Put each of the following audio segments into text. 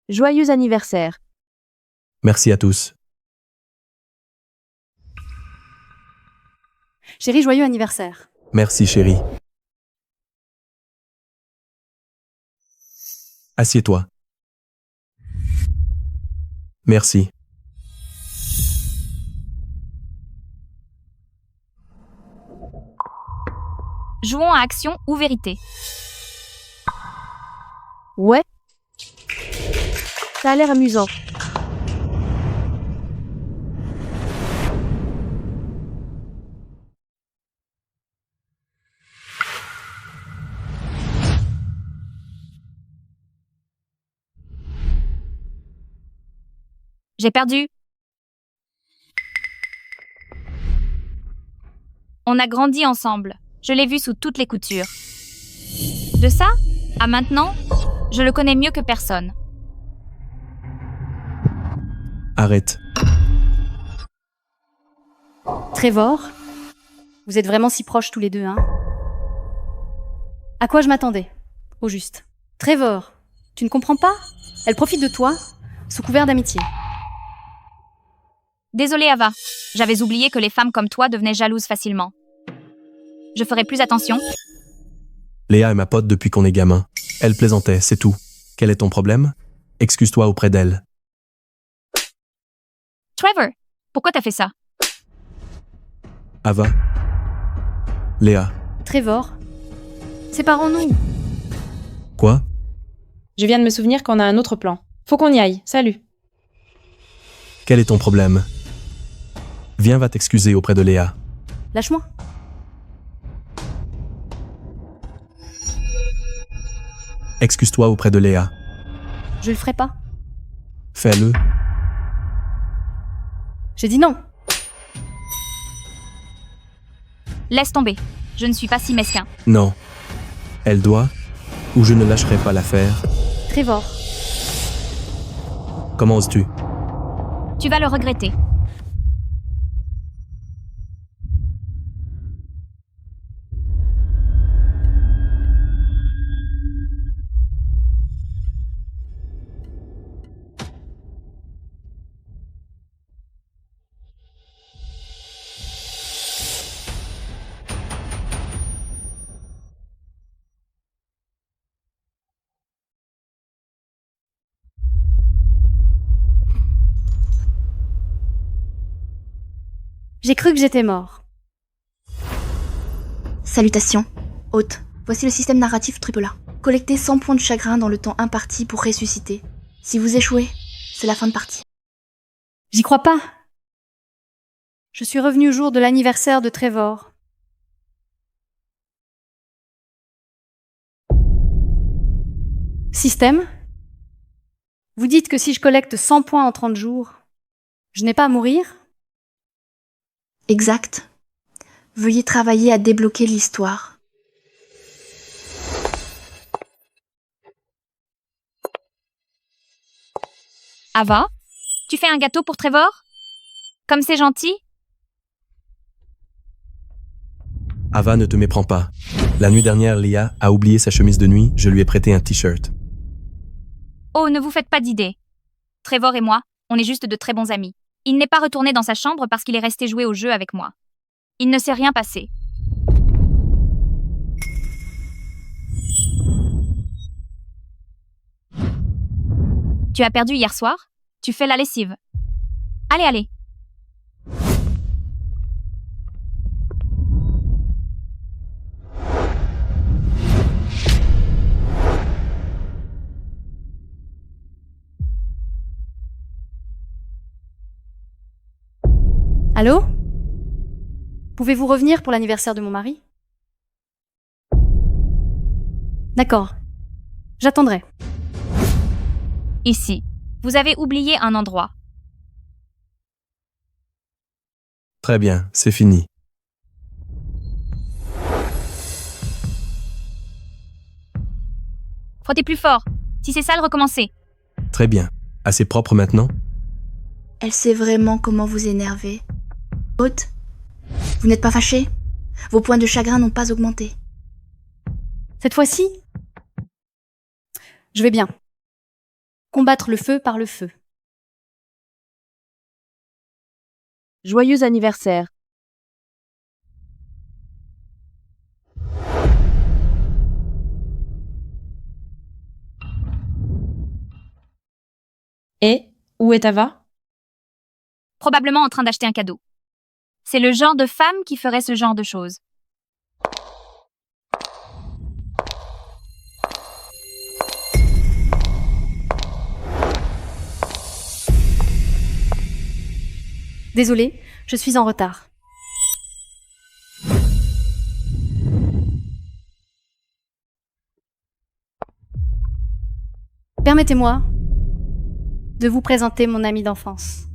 Joyeux anniversaire. Merci à tous. Chérie, joyeux anniversaire. Merci chérie. Assieds-toi. Merci. Jouons à action ou vérité. Ouais. Ça a l'air amusant. J'ai perdu. On a grandi ensemble. Je l'ai vu sous toutes les coutures. De ça à maintenant, je le connais mieux que personne. Arrête. Trevor, vous êtes vraiment si proches tous les deux, hein? À quoi je m'attendais, au juste? Trevor, tu ne comprends pas? Elle profite de toi, sous couvert d'amitié. Désolée Ava, j'avais oublié que les femmes comme toi devenaient jalouses facilement. Je ferai plus attention. Léa est ma pote depuis qu'on est gamin. Elle plaisantait, c'est tout. Quel est ton problème? Excuse-toi auprès d'elle. Trevor, pourquoi t'as fait ça? Ava. Léa. Trevor, séparons-nous. Quoi? Je viens de me souvenir qu'on a un autre plan. Faut qu'on y aille. Salut. Quel est ton problème? Viens, va t'excuser auprès de Léa. Lâche-moi. Excuse-toi auprès de Léa. Je le ferai pas. Fais-le. J'ai dit non. Laisse tomber. Je ne suis pas si mesquin. Non. Elle doit, ou je ne lâcherai pas l'affaire. Trevor, Comment oses-tu? Tu vas le regretter. j'ai cru que j'étais mort. Salutations, hôte. Voici le système narratif Tripola. Collectez 100 points de chagrin dans le temps imparti pour ressusciter. Si vous échouez, c'est la fin de partie. J'y crois pas. Je suis revenue au jour de l'anniversaire de Trevor. Système? Vous dites que si je collecte 100 points en 30 jours, je n'ai pas à mourir? Exact. Veuillez travailler à débloquer l'histoire. Ava, tu fais un gâteau pour Trevor? Comme c'est gentil? Ava, ne te méprends pas. La nuit dernière, Léa a oublié sa chemise de nuit, je lui ai prêté un t-shirt. Oh, ne vous faites pas d'idées. Trevor et moi, on est juste de très bons amis. Il n'est pas retourné dans sa chambre parce qu'il est resté jouer au jeu avec moi. Il ne s'est rien passé. Tu as perdu hier soir? Tu fais la lessive. Allez, allez. Allô? Pouvez-vous revenir pour l'anniversaire de mon mari? D'accord. J'attendrai. Ici. Vous avez oublié un endroit. Très bien, c'est fini. Frottez plus fort. Si c'est sale, recommencez. Très bien. Assez propre maintenant? Elle sait vraiment comment vous énerver. Hôte, vous n'êtes pas fâché? Vos points de chagrin n'ont pas augmenté. Cette fois-ci, je vais bien. Combattre le feu par le feu. Joyeux anniversaire. Et où est Ava? Probablement en train d'acheter un cadeau. C'est le genre de femme qui ferait ce genre de choses. Désolée, je suis en retard. Permettez-moi de vous présenter mon ami d'enfance.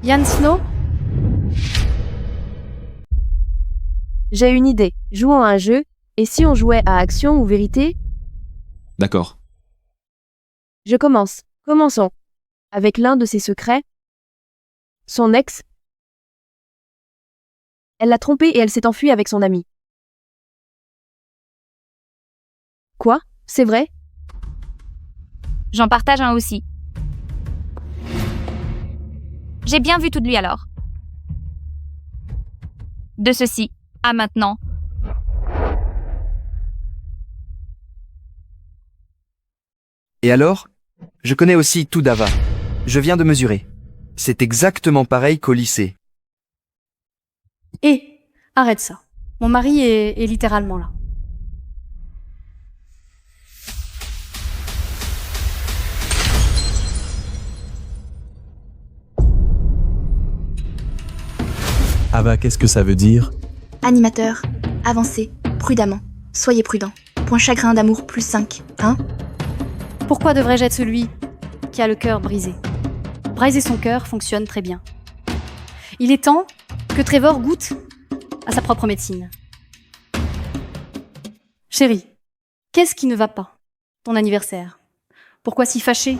Ian Snow? J'ai une idée. Jouons à un jeu, et si on jouait à action ou vérité? D'accord. Je commence. Commençons. Avec l'un de ses secrets. Son ex. Elle l'a trompé et elle s'est enfuie avec son ami. Quoi? C'est vrai? J'en partage un aussi. J'ai bien vu tout de lui alors. De ceci à maintenant. Et alors? Je connais aussi tout d'Ava. Je viens de mesurer. C'est exactement pareil qu'au lycée. Et arrête ça. Mon mari est littéralement là. Ava, qu'est-ce que ça veut dire? Animateur, avancez, prudemment. Soyez prudent. Point chagrin d'amour plus 5, hein? Pourquoi devrais-je être celui qui a le cœur brisé? Briser son cœur fonctionne très bien. Il est temps que Trevor goûte à sa propre médecine. Chérie, qu'est-ce qui ne va pas? Ton anniversaire. Pourquoi si fâché?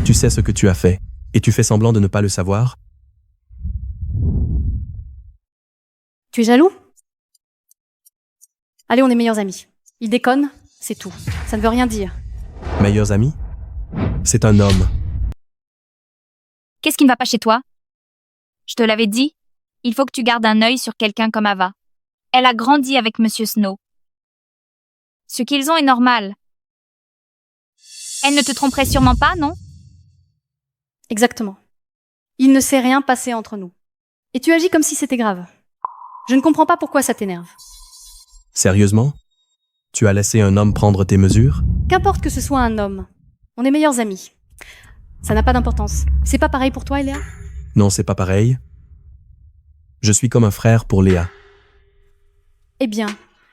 Tu sais ce que tu as fait, et tu fais semblant de ne pas le savoir? Tu es jaloux? Allez, on est meilleurs amis. Il déconne, c'est tout. Ça ne veut rien dire. Meilleurs amis? C'est un homme. Qu'est-ce qui ne va pas chez toi? Je te l'avais dit, il faut que tu gardes un œil sur quelqu'un comme Ava. Elle a grandi avec Monsieur Snow. Ce qu'ils ont est normal. Elle ne te tromperait sûrement pas, non? Exactement. Il ne s'est rien passé entre nous. Et tu agis comme si c'était grave. Je ne comprends pas pourquoi ça t'énerve. Sérieusement? Tu as laissé un homme prendre tes mesures? Qu'importe que ce soit un homme. On est meilleurs amis. Ça n'a pas d'importance. C'est pas pareil pour toi, Eléa? Non, c'est pas pareil. Je suis comme un frère pour Léa. Eh bien,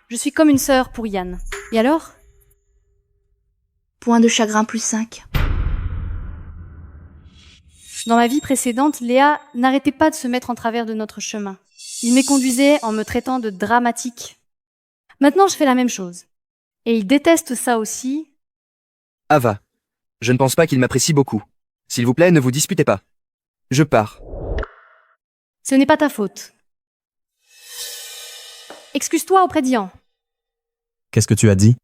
je suis comme une sœur pour Yann. Et alors? Point de chagrin plus 5. Dans ma vie précédente, Léa n'arrêtait pas de se mettre en travers de notre chemin. Il m'éconduisait en me traitant de dramatique. Maintenant, je fais la même chose. Et il déteste ça aussi. Ava, je ne pense pas qu'il m'apprécie beaucoup. S'il vous plaît, ne vous disputez pas. Je pars. Ce n'est pas ta faute. Excuse-toi auprès d'Ian. Qu'est-ce que tu as dit?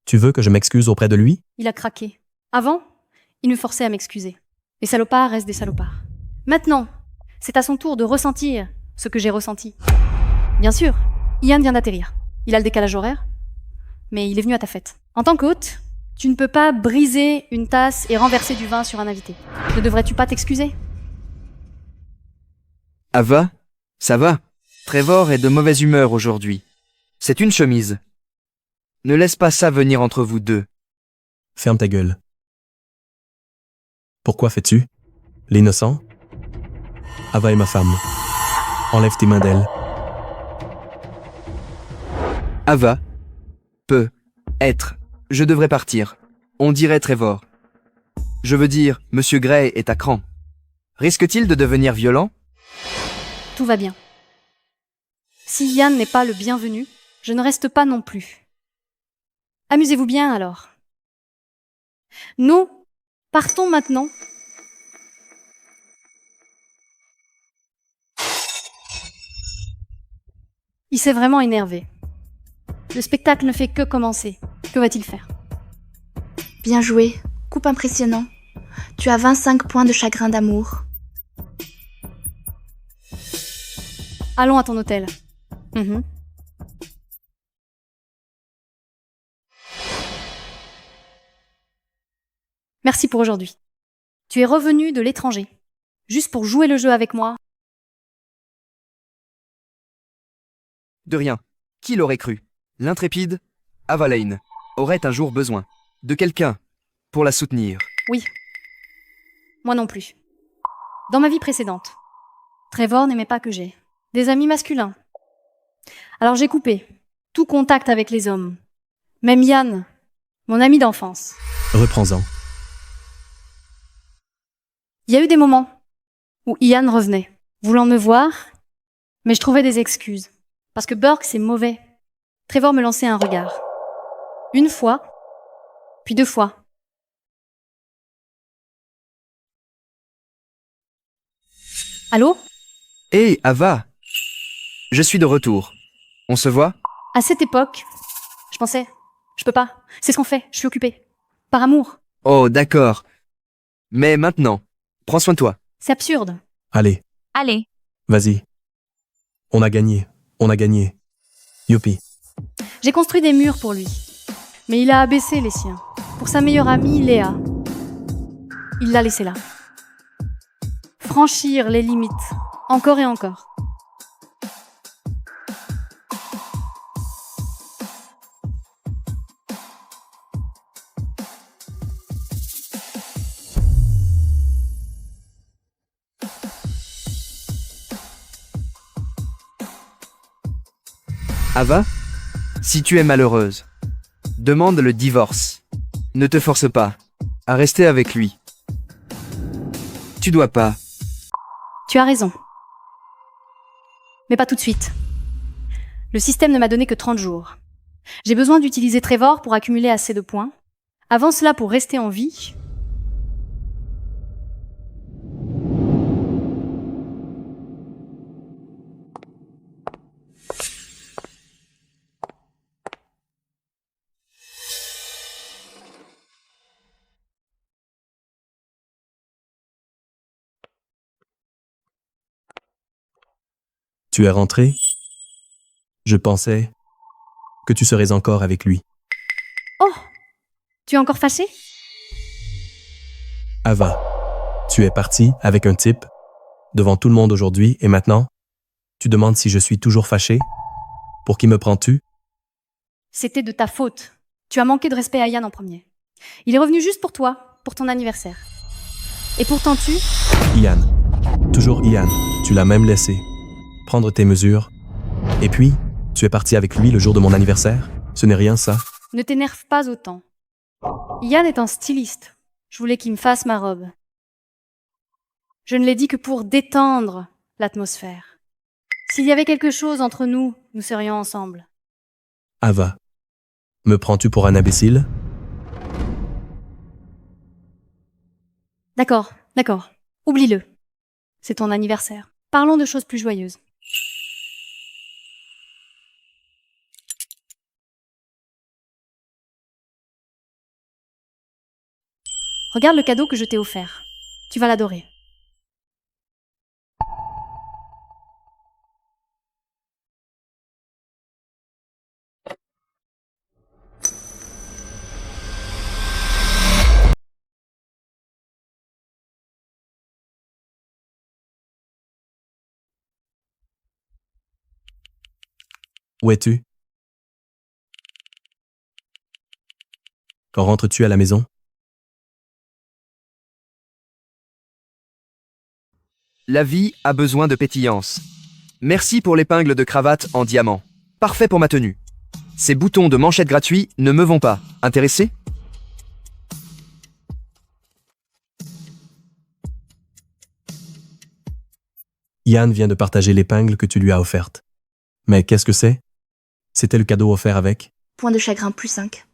Tu veux que je m'excuse auprès de lui? Il a craqué. Avant, il me forçait à m'excuser. Les salopards restent des salopards. Maintenant, c'est à son tour de ressentir ce que j'ai ressenti. Bien sûr, Ian vient d'atterrir. Il a le décalage horaire, mais il est venu à ta fête. En tant qu'hôte, tu ne peux pas briser une tasse et renverser du vin sur un invité. Ne devrais-tu pas t'excuser? Ava, ça va. Trevor est de mauvaise humeur aujourd'hui. C'est une chemise. Ne laisse pas ça venir entre vous deux. Ferme ta gueule. Pourquoi fais-tu? L'innocent? Ava est ma femme. Enlève tes mains d'elle. Ava, peut être. Je devrais partir. On dirait Trevor. Je veux dire, Monsieur Gray est à cran. Risque-t-il de devenir violent? Tout va bien. Si Yann n'est pas le bienvenu, je ne reste pas non plus. Amusez-vous bien alors. Nous partons maintenant. Il s'est vraiment énervé. Le spectacle ne fait que commencer. Que va-t-il faire? Bien joué. Coup impressionnant. Tu as 25 points de chagrin d'amour. Allons à ton hôtel. Mhm. Merci pour aujourd'hui. Tu es revenu de l'étranger, juste pour jouer le jeu avec moi. De rien. Qui l'aurait cru? L'intrépide Ava Lane aurait un jour besoin de quelqu'un pour la soutenir. Oui. Moi non plus. Dans ma vie précédente, Trevor n'aimait pas que j'ai des amis masculins. Alors j'ai coupé tout contact avec les hommes. Même Yann, mon ami d'enfance. Reprends-en. Il y a eu des moments où Ian revenait, voulant me voir, mais je trouvais des excuses. Parce que Burke, c'est mauvais. Trevor me lançait un regard. Une fois, puis 2 fois. Allô? Hé, Ava! Je suis de retour. On se voit? À cette époque, je pensais, je peux pas. C'est ce qu'on fait, je suis occupée. Par amour. Oh, d'accord. Mais maintenant, prends soin de toi. C'est absurde. Allez, Allez, vas-y. On a gagné. On a gagné. Youpi. J'ai construit des murs pour lui. Mais il a abaissé les siens. Pour sa meilleure amie, Léa. Il l'a laissée là. Franchir les limites. Encore et encore. Ava, si tu es malheureuse, demande le divorce. Ne te force pas à rester avec lui. Tu dois pas. Tu as raison. Mais pas tout de suite. Le système ne m'a donné que 30 jours. J'ai besoin d'utiliser Trevor pour accumuler assez de points. Avant cela, pour rester en vie, Tu es rentré? Je pensais que tu serais encore avec lui. oh, tu es encore fâché? Ava, tu es parti avec un type devant tout le monde aujourd'hui et maintenant, tu demandes si je suis toujours fâché? Pour qui me prends-tu? C'était de ta faute. Tu as manqué de respect à Yann en premier. Il est revenu juste pour toi, pour ton anniversaire. Et pourtant tu... Ian. Toujours Ian. Tu l'as même laissé prendre tes mesures. Et puis, tu es parti avec lui le jour de mon anniversaire? Ce n'est rien, ça? Ne t'énerve pas autant. Yann est un styliste. Je voulais qu'il me fasse ma robe. Je ne l'ai dit que pour détendre l'atmosphère. S'il y avait quelque chose entre nous, nous serions ensemble. Ava, me prends-tu pour un imbécile? D'accord, d'accord. Oublie-le. C'est ton anniversaire. Parlons de choses plus joyeuses. Regarde le cadeau que je t'ai offert. Tu vas l'adorer. Où es-tu? Quand rentres-tu à la maison? La vie a besoin de pétillance. Merci pour l'épingle de cravate en diamant. Parfait pour ma tenue. Ces boutons de manchette gratuits ne me vont pas. Intéressé? Ian vient de partager l'épingle que tu lui as offerte. Mais qu'est-ce que c'est? C'était le cadeau offert avec? Point de chagrin plus 5.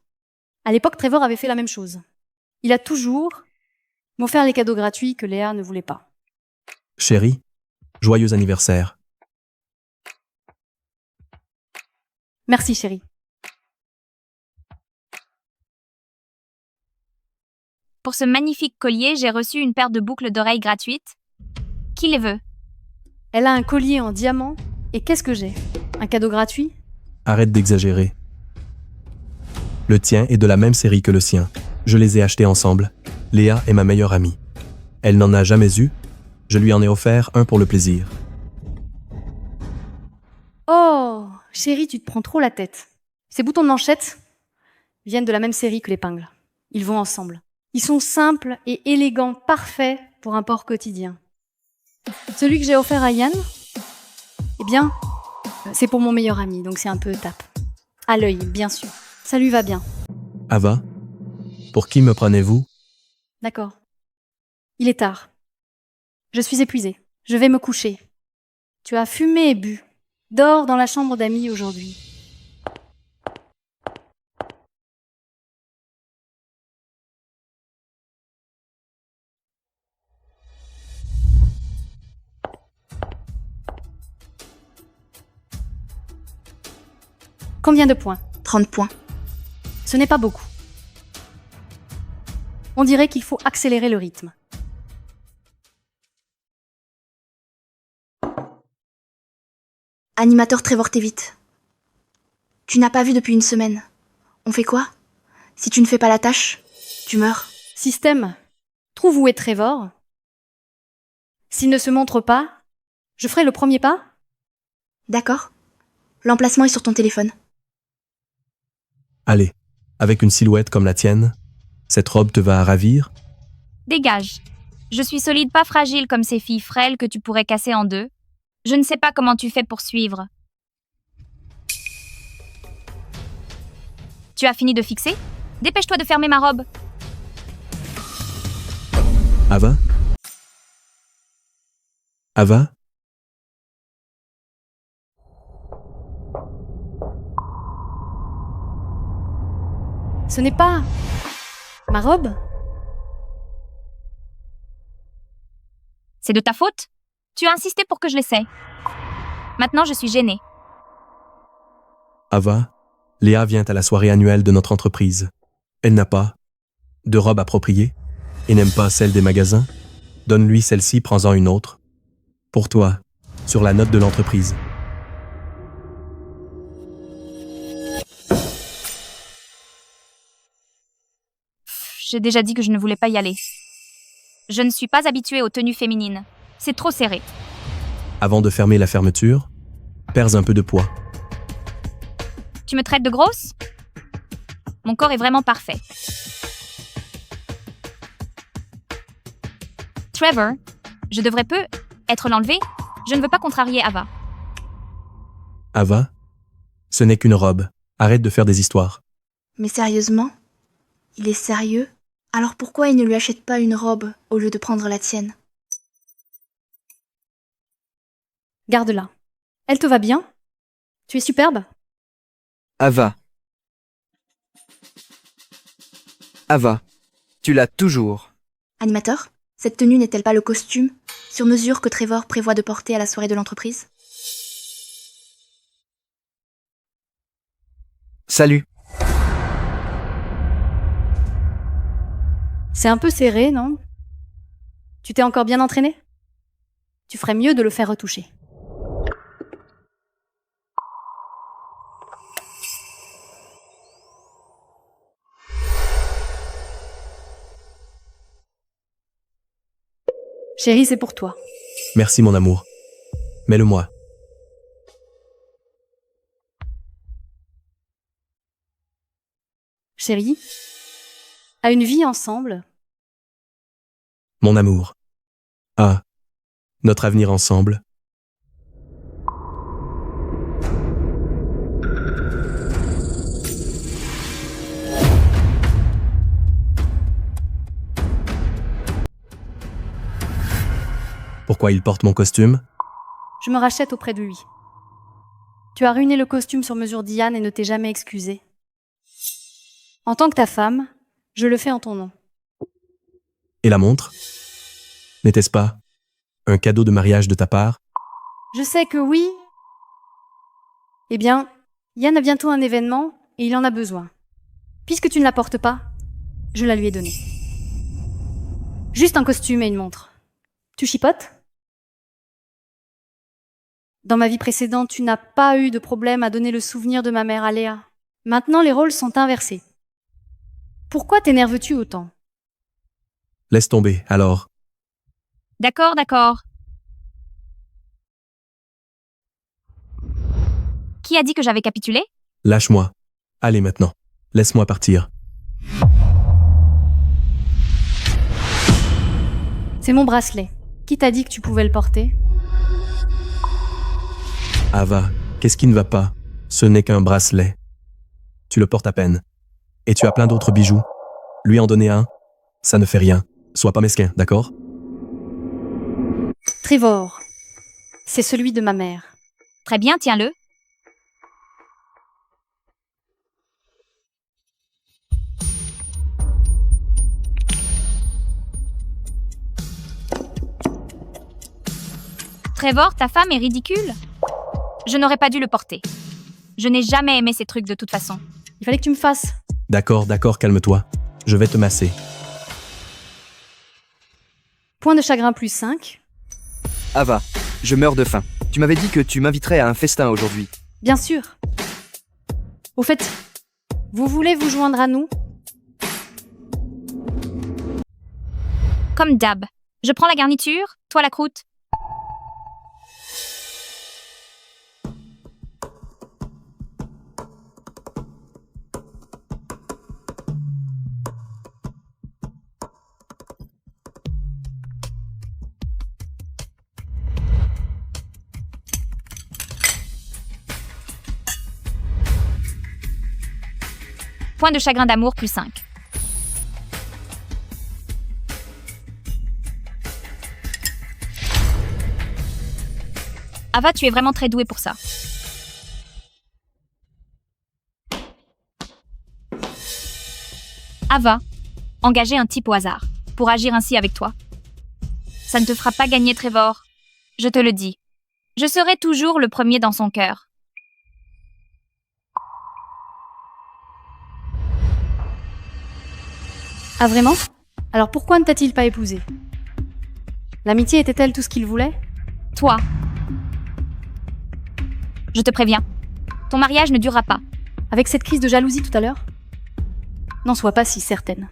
À l'époque, Trevor avait fait la même chose. Il a toujours m'offert les cadeaux gratuits que Léa ne voulait pas. Chérie, joyeux anniversaire. Merci, chérie. Pour ce magnifique collier, j'ai reçu une paire de boucles d'oreilles gratuites. Qui les veut? Elle a un collier en diamant. Et qu'est-ce que j'ai? Un cadeau gratuit? Arrête d'exagérer. Le tien est de la même série que le sien. Je les ai achetés ensemble. Léa est ma meilleure amie. Elle n'en a jamais eu. Je lui en ai offert un pour le plaisir. Oh, chérie, tu te prends trop la tête. Ces boutons de manchette viennent de la même série que l'épingle. Ils vont ensemble. Ils sont simples et élégants, parfaits pour un port quotidien. Celui que j'ai offert à Yann, eh bien, c'est pour mon meilleur ami, donc c'est un peu tape. À l'œil, bien sûr. Ça lui va bien. Ava, pour qui me prenez-vous? D'accord. Il est tard. Je suis épuisée. Je vais me coucher. Tu as fumé et bu. Dors dans la chambre d'amis aujourd'hui. Combien de points? 30 points. Ce n'est pas beaucoup. On dirait qu'il faut accélérer le rythme. Animateur Trevor Tevitt. Tu n'as pas vu depuis une semaine. On fait quoi? Si tu ne fais pas la tâche, tu meurs. Système, trouve où est Trevor. S'il ne se montre pas, je ferai le premier pas. D'accord? L'emplacement est sur ton téléphone. Allez, avec une silhouette comme la tienne, cette robe te va à ravir? Dégage. Je suis solide, pas fragile comme ces filles frêles que tu pourrais casser en deux. Je ne sais pas comment tu fais pour suivre. Tu as fini de fixer? Dépêche-toi de fermer ma robe. Ava? Ava? Ce n'est pas ma robe. C'est de ta faute? Tu as insisté pour que je l'essaie. Maintenant, je suis gênée. Ava, Léa vient à la soirée annuelle de notre entreprise. Elle n'a pas de robe appropriée et n'aime pas celle des magasins. Donne-lui celle-ci, prends-en une autre. Pour toi, sur la note de l'entreprise. J'ai déjà dit que je ne voulais pas y aller. Je ne suis pas habituée aux tenues féminines. C'est trop serré. Avant de fermer la fermeture, perds un peu de poids. Tu me traites de grosse? Mon corps est vraiment parfait. Trevor, je devrais être l'enlever? Je ne veux pas contrarier Ava. Ava, ce n'est qu'une robe. Arrête de faire des histoires. Mais sérieusement? Il est sérieux? Alors pourquoi il ne lui achète pas une robe au lieu de prendre la tienne? Garde-la. Elle te va bien? Tu es superbe? Ava. Ava, tu l'as toujours. Animateur, cette tenue n'est-elle pas le costume sur mesure que Trevor prévoit de porter à la soirée de l'entreprise? Salut. C'est un peu serré, non? Tu t'es encore bien entraîné? Tu ferais mieux de le faire retoucher. Chérie, c'est pour toi. Merci mon amour. Mets-le-moi. Chérie, à une vie ensemble, Mon amour. Ah, notre avenir ensemble. Pourquoi il porte mon costume? je me rachète auprès de lui. Tu as ruiné le costume sur mesure d'Ian et ne t'es jamais excusé. En tant que ta femme, je le fais en ton nom. Et la montre? N'était-ce pas un cadeau de mariage de ta part? Je sais que oui. Eh bien, Yann a bientôt un événement et il en a besoin. Puisque tu ne la portes pas, je la lui ai donnée. Juste un costume et une montre. Tu chipotes? Dans ma vie précédente, tu n'as pas eu de problème à donner le souvenir de ma mère à Léa. Maintenant, les rôles sont inversés. Pourquoi t'énerves-tu autant? Laisse tomber, alors. D'accord, d'accord. Qui a dit que j'avais capitulé? Lâche-moi. Allez maintenant. Laisse-moi partir. C'est mon bracelet. Qui t'a dit que tu pouvais le porter? Ava, qu'est-ce qui ne va pas? Ce n'est qu'un bracelet. Tu le portes à peine. Et tu as plein d'autres bijoux. Lui en donner un, ça ne fait rien. Sois pas mesquin, d'accord? Trevor. C'est celui de ma mère. Très bien, tiens-le. Trevor, ta femme est ridicule. Je n'aurais pas dû le porter. Je n'ai jamais aimé ces trucs de toute façon. Il fallait que tu me fasses. D'accord, calme-toi. Je vais te masser. Point de chagrin plus 5. Ava, je meurs de faim. Tu m'avais dit que tu m'inviterais à un festin aujourd'hui. Bien sûr. Au fait, vous voulez vous joindre à nous? Comme d'hab. Je prends la garniture, toi la croûte. Point de chagrin d'amour plus 5. Ava, tu es vraiment très douée pour ça. Ava, engager un type au hasard pour agir ainsi avec toi. Ça ne te fera pas gagner Trevor. Je te le dis. Je serai toujours le premier dans son cœur. Ah vraiment? Alors pourquoi ne t'a-t-il pas épousé? L'amitié était-elle tout ce qu'il voulait? Toi. Je te préviens. Ton mariage ne durera pas. Avec cette crise de jalousie tout à l'heure? N'en sois pas si certaine.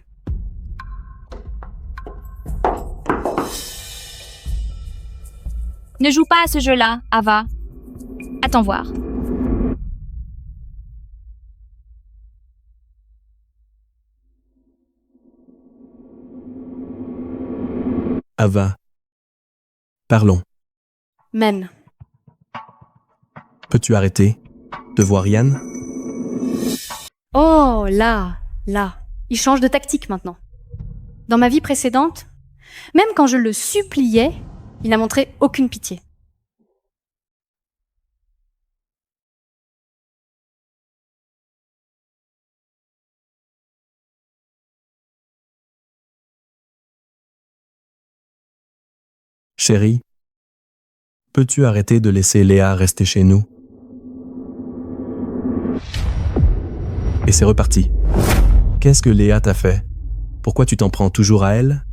Ne joue pas à ce jeu-là, Ava. Attends voir. Ava. Parlons. Men. Peux-tu arrêter de voir Yann? Oh, là. Il change de tactique maintenant. Dans ma vie précédente, même quand je le suppliais, il n'a montré aucune pitié. Chérie, peux-tu arrêter de laisser Léa rester chez nous? Et c'est reparti. Qu'est-ce que Léa t'a fait? Pourquoi tu t'en prends toujours à elle?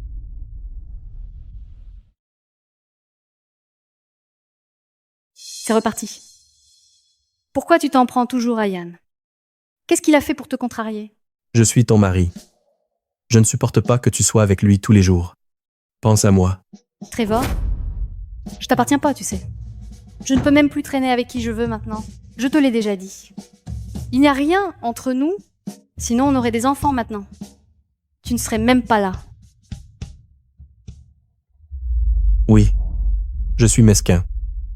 C'est reparti. Pourquoi tu t'en prends toujours à Yann? Qu'est-ce qu'il a fait pour te contrarier? Je suis ton mari. Je ne supporte pas que tu sois avec lui tous les jours. Pense à moi. Trevor, je t'appartiens pas, tu sais. Je ne peux même plus traîner avec qui je veux maintenant. Je te l'ai déjà dit. Il n'y a rien entre nous, sinon on aurait des enfants maintenant. Tu ne serais même pas là. Oui, je suis mesquin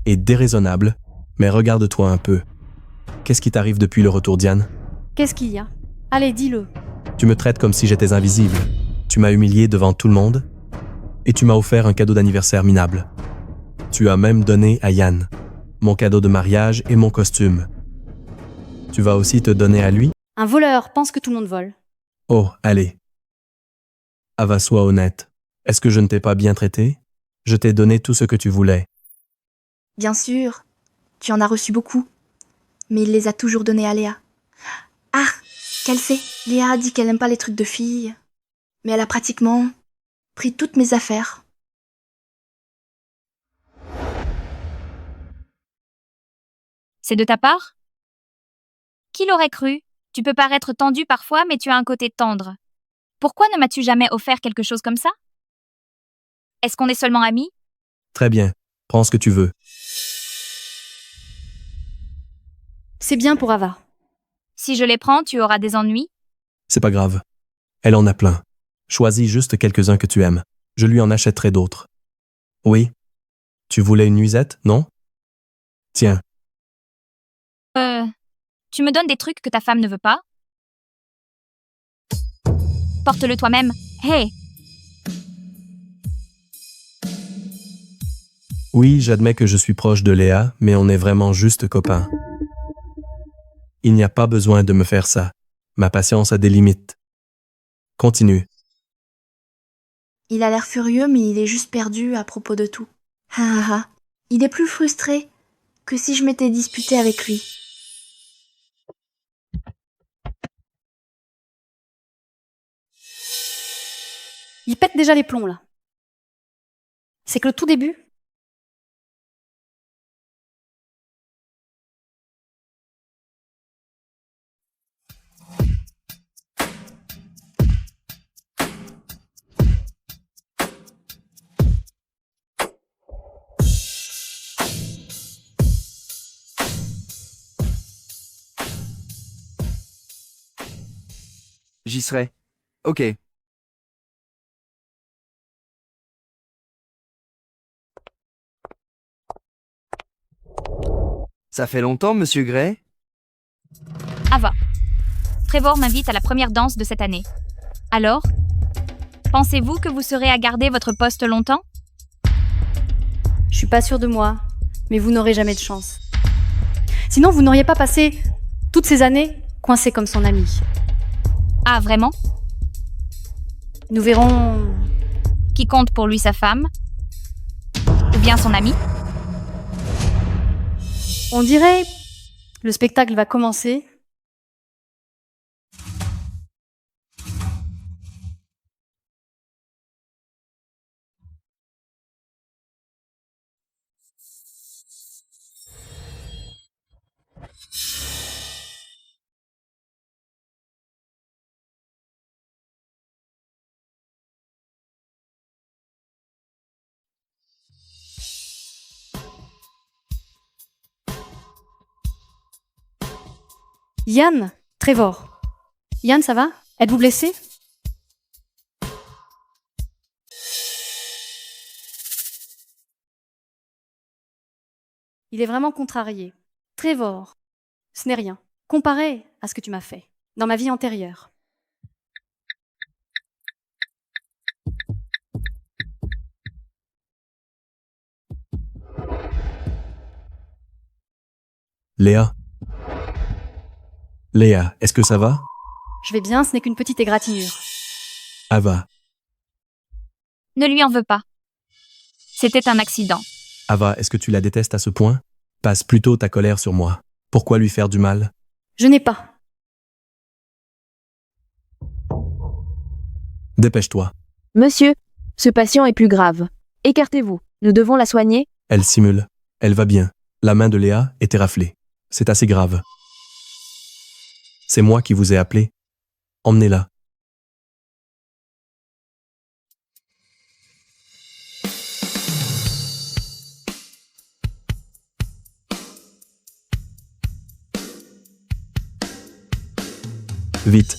et déraisonnable, mais regarde-toi un peu. Qu'est-ce qui t'arrive depuis le retour d'Yann? Qu'est-ce qu'il y a? Allez, dis-le. Tu me traites comme si j'étais invisible. Tu m'as humilié devant tout le monde et tu m'as offert un cadeau d'anniversaire minable. Tu as même donné à Yann mon cadeau de mariage et mon costume. Tu vas aussi te donner à lui? Un voleur pense que tout le monde vole. Oh, allez. Ava, sois honnête. Est-ce que je ne t'ai pas bien traité? Je t'ai donné tout ce que tu voulais. Bien sûr, tu en as reçu beaucoup. Mais il les a toujours donnés à Léa. Ah, qu'elle sait, Léa a dit qu'elle n'aime pas les trucs de filles. Mais elle a pratiquement pris toutes mes affaires. C'est de ta part? Qui l'aurait cru? Tu peux paraître tendu parfois, mais tu as un côté tendre. Pourquoi ne m'as-tu jamais offert quelque chose comme ça? Est-ce qu'on est seulement amis? Très bien. Prends ce que tu veux. C'est bien pour Ava. Si je les prends, tu auras des ennuis? C'est pas grave. Elle en a plein. Choisis juste quelques-uns que tu aimes. Je lui en achèterai d'autres. Oui? Tu voulais une nuisette, non? Tiens, Tu me donnes des trucs que ta femme ne veut pas? Porte-le toi-même. Hé! oui, j'admets que je suis proche de Léa, mais on est vraiment juste copains. Il n'y a pas besoin de me faire ça. Ma patience a des limites. Continue. Il a l'air furieux, mais il est juste perdu à propos de tout. Ah ah ah. Il est plus frustré que si je m'étais disputée avec lui. Il pète déjà les plombs, là. C'est que le tout début. J'y serai. Ok. Ça fait longtemps, monsieur Gray? Ava. Trevor m'invite à la première danse de cette année. Alors? Pensez-vous que vous serez à garder votre poste longtemps? Je suis pas sûre de moi, mais vous n'aurez jamais de chance. Sinon, vous n'auriez pas passé toutes ces années coincé comme son ami. Ah, vraiment? Nous verrons. Qui compte pour lui sa femme? Ou bien son ami? On dirait. Le spectacle va commencer. Yann, Trevor. Yann, ça va? Êtes-vous blessé? Il est vraiment contrarié. Trevor, ce n'est rien, comparé à ce que tu m'as fait dans ma vie antérieure. Léa. Léa, est-ce que ça va? Je vais bien, ce n'est qu'une petite égratignure. Ava. Ne lui en veux pas. C'était un accident. Ava, est-ce que tu la détestes à ce point? Passe plutôt ta colère sur moi. Pourquoi lui faire du mal? Je n'ai pas. Dépêche-toi. Monsieur, ce patient est plus grave. Écartez-vous. Nous devons la soigner. Elle simule. Elle va bien. La main de Léa est éraflée. C'est assez grave. C'est moi qui vous ai appelé. Emmenez-la. Vite.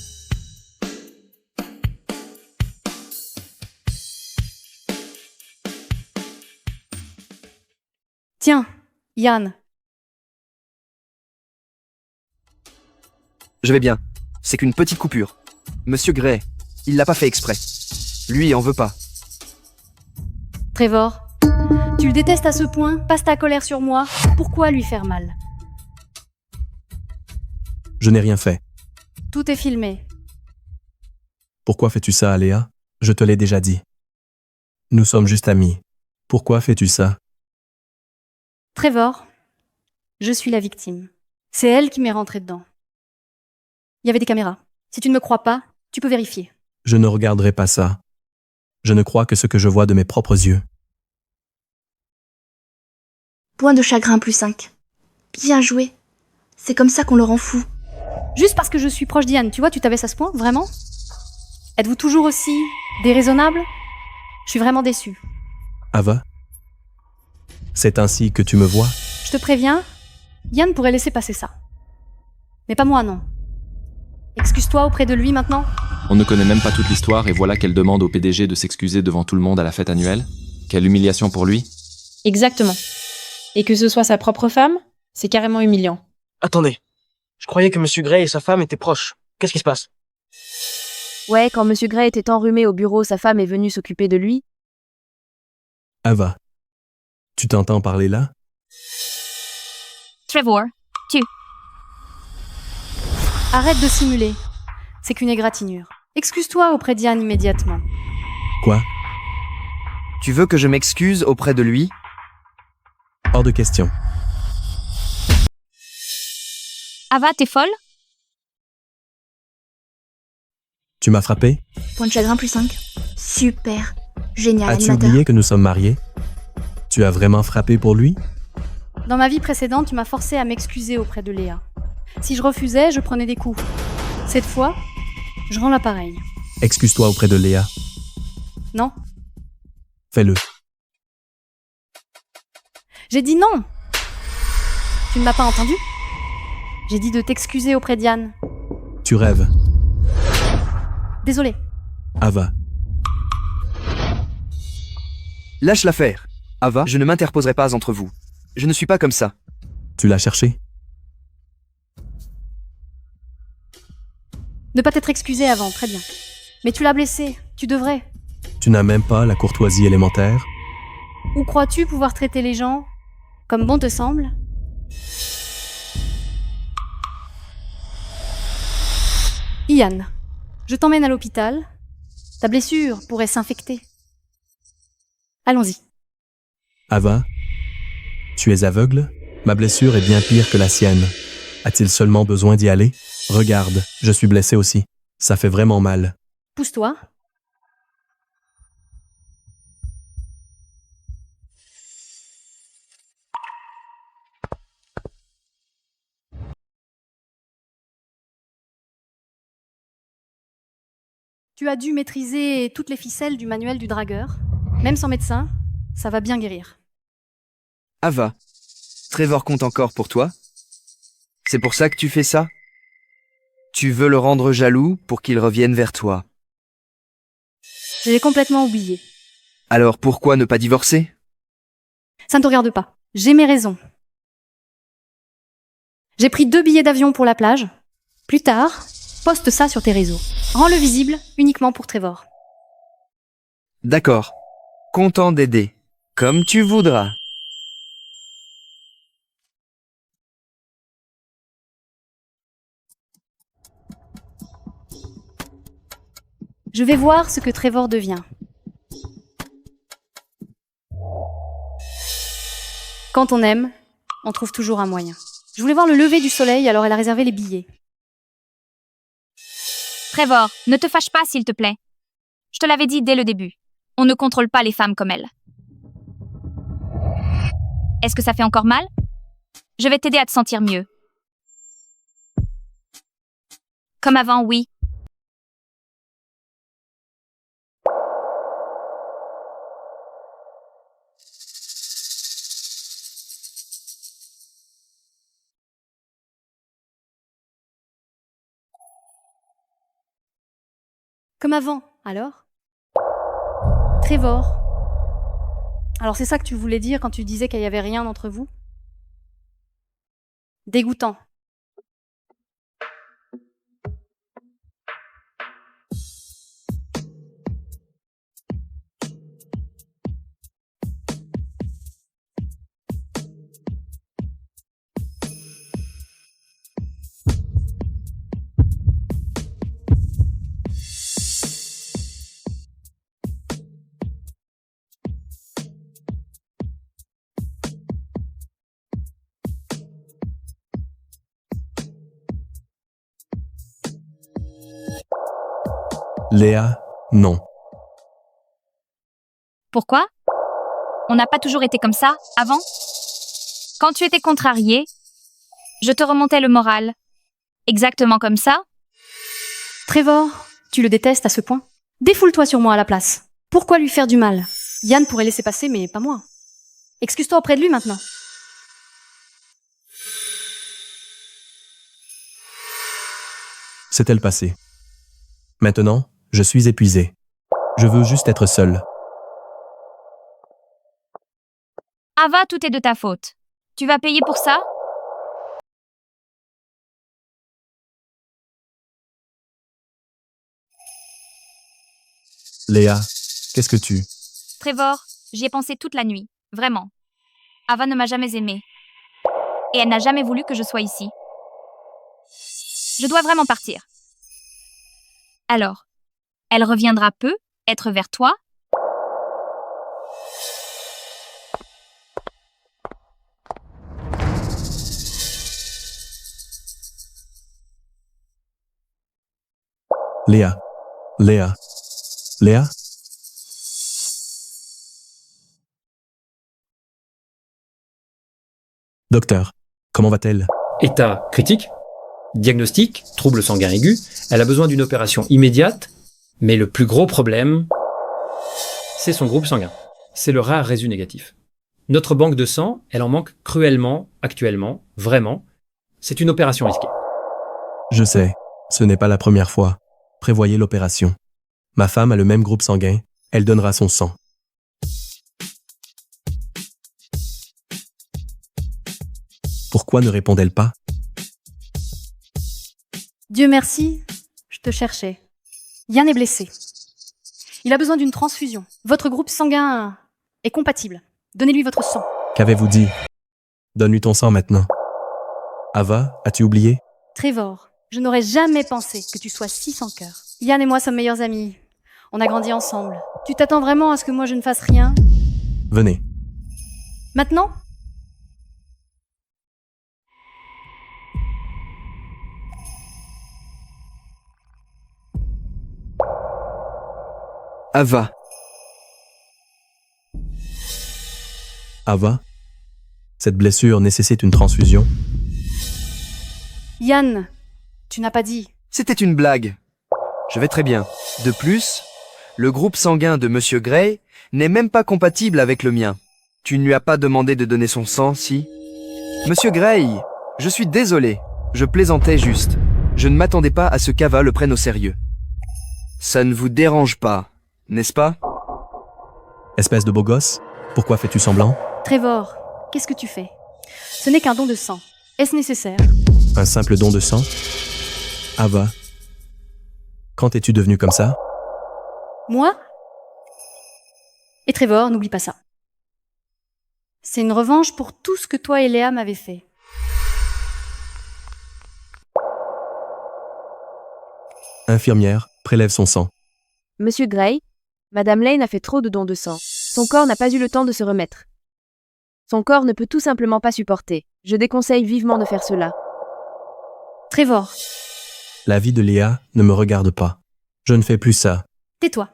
Tiens, Yann, Je vais bien. C'est qu'une petite coupure. Monsieur Gray, il l'a pas fait exprès. Lui, il en veut pas. Trevor, tu le détestes à ce point, passe ta colère sur moi, pourquoi lui faire mal? Je n'ai rien fait. Tout est filmé. Pourquoi fais-tu ça à Léa? Je te l'ai déjà dit. Nous sommes juste amis. Pourquoi fais-tu ça? Trevor, je suis la victime. C'est elle qui m'est rentrée dedans. Il y avait des caméras. Si tu ne me crois pas, tu peux vérifier. Je ne regarderai pas ça. Je ne crois que ce que je vois de mes propres yeux. Point de chagrin +5. Bien joué. C'est comme ça qu'on le rend fou. Juste parce que je suis proche d'Ian, tu vois, tu t'abaisses à ce point, vraiment? Êtes-vous toujours aussi déraisonnable? Je suis vraiment déçue. Ava, c'est ainsi que tu me vois? Je te préviens, Ian pourrait laisser passer ça. Mais pas moi, non. Excuse-toi auprès de lui maintenant. On ne connaît même pas toute l'histoire et voilà qu'elle demande au PDG de s'excuser devant tout le monde à la fête annuelle. Quelle humiliation pour lui. Exactement. Et que ce soit sa propre femme, c'est carrément humiliant. Attendez. Je croyais que Monsieur Gray et sa femme étaient proches. Qu'est-ce qui se passe? Ouais, quand Monsieur Gray était enrhumé au bureau, sa femme est venue s'occuper de lui. Ava, tu t'entends parler là? Trevor, Arrête de simuler. C'est qu'une égratignure. Excuse-toi auprès d'Ian immédiatement. Quoi? Tu veux que je m'excuse auprès de lui? Hors de question. Ava, t'es folle? Tu m'as frappé? Point de chagrin +5. Super. Génial, As-tu animateur. oublié que nous sommes mariés? Tu as vraiment frappé pour lui? Dans ma vie précédente, tu m'as forcé à m'excuser auprès de Léa. Si je refusais, je prenais des coups. Cette fois, je rends l'appareil. Excuse-toi auprès de Léa. Non? Fais-le. J'ai dit non! Tu ne m'as pas entendu? J'ai dit de t'excuser auprès d'Ian. Tu rêves. Désolée. Ava, Lâche l'affaire. Ava, je ne m'interposerai pas entre vous. Je ne suis pas comme ça. tu l'as cherché? Ne pas t'être excusé avant, très bien. Mais tu l'as blessé, tu devrais. Tu n'as même pas la courtoisie élémentaire? Ou crois-tu pouvoir traiter les gens comme bon te semble? Ian, je t'emmène à l'hôpital. Ta blessure pourrait s'infecter. Allons-y. Ava, tu es aveugle? Ma blessure est bien pire que la sienne. A-t-il seulement besoin d'y aller? Regarde, je suis blessé aussi. Ça fait vraiment mal. Pousse-toi. Tu as dû maîtriser toutes les ficelles du manuel du dragueur. Même sans médecin, ça va bien guérir. Ava, Trevor compte encore pour toi? C'est pour ça que tu fais ça? Tu veux le rendre jaloux pour qu'il revienne vers toi. Je l'ai complètement oublié. Alors pourquoi ne pas divorcer? Ça ne te regarde pas. J'ai mes raisons. J'ai pris 2 billets d'avion pour la plage. Plus tard, poste ça sur tes réseaux. Rends-le visible uniquement pour Trevor. D'accord. Content d'aider. Comme tu voudras. Je vais voir ce que Trevor devient. Quand on aime, on trouve toujours un moyen. Je voulais voir le lever du soleil, alors elle a réservé les billets. Trevor, ne te fâche pas s'il te plaît. Je te l'avais dit dès le début. On ne contrôle pas les femmes comme elle. Est-ce que ça fait encore mal? Je vais t'aider à te sentir mieux. Comme avant, oui. Comme avant, alors? Trevor. Alors c'est ça que tu voulais dire quand tu disais qu'il n'y avait rien entre vous? Dégoûtant. Léa, non. Pourquoi? On n'a pas toujours été comme ça, avant? Quand tu étais contrarié, je te remontais le moral. Exactement comme ça? Trevor, tu le détestes à ce point? Défoule-toi sur moi à la place. Pourquoi lui faire du mal? Yann pourrait laisser passer, mais pas moi. Excuse-toi auprès de lui maintenant. C'était le passé. Maintenant, je suis épuisé. Je veux juste être seul. Ava, tout est de ta faute. Tu vas payer pour ça? Léa, qu'est-ce que tu... Trevor, j'y ai pensé toute la nuit. Vraiment. Ava ne m'a jamais aimée. Et elle n'a jamais voulu que je sois ici. Je dois vraiment partir. Alors, elle reviendra peu, être vers toi? Léa. Léa. Léa? Docteur, comment va-t-elle? État critique. Diagnostic, trouble sanguin aigu. Elle a besoin d'une opération immédiate, mais le plus gros problème, c'est son groupe sanguin. C'est le rare résu négatif. Notre banque de sang, elle en manque cruellement, actuellement, vraiment. C'est une opération risquée. Je sais, ce n'est pas la première fois. Prévoyez l'opération. Ma femme a le même groupe sanguin, elle donnera son sang. Pourquoi ne répond-elle pas? Dieu merci, je te cherchais. Yann est blessé. Il a besoin d'une transfusion. Votre groupe sanguin est compatible. Donnez-lui votre sang. Qu'avez-vous dit? Donne-lui ton sang maintenant. Ava, as-tu oublié? Trevor, je n'aurais jamais pensé que tu sois si sans cœur. Yann et moi sommes meilleurs amis. On a grandi ensemble. Tu t'attends vraiment à ce que moi je ne fasse rien? Venez. Maintenant? Ava, Ava, cette blessure nécessite une transfusion. Yann, tu n'as pas dit. c'était une blague. Je vais très bien. De plus, le groupe sanguin de Monsieur Gray n'est même pas compatible avec le mien. Tu ne lui as pas demandé de donner son sang, si? Monsieur Gray, je suis désolé. Je plaisantais juste. Je ne m'attendais pas à ce qu'Ava le prenne au sérieux. Ça ne vous dérange pas, n'est-ce pas? Espèce de beau gosse, pourquoi fais-tu semblant? Trevor, qu'est-ce que tu fais? Ce n'est qu'un don de sang. Est-ce nécessaire? Un simple don de sang? Ava, quand es-tu devenue comme ça? Moi? Et Trevor, n'oublie pas ça. C'est une revanche pour tout ce que toi et Léa m'avez fait. Infirmière, prélève son sang. Monsieur Gray, Madame Lane a fait trop de dons de sang. Son corps n'a pas eu le temps de se remettre. Son corps ne peut tout simplement pas supporter. Je déconseille vivement de faire cela. Trevor, La vie de Léa ne me regarde pas. Je ne fais plus ça. tais-toi.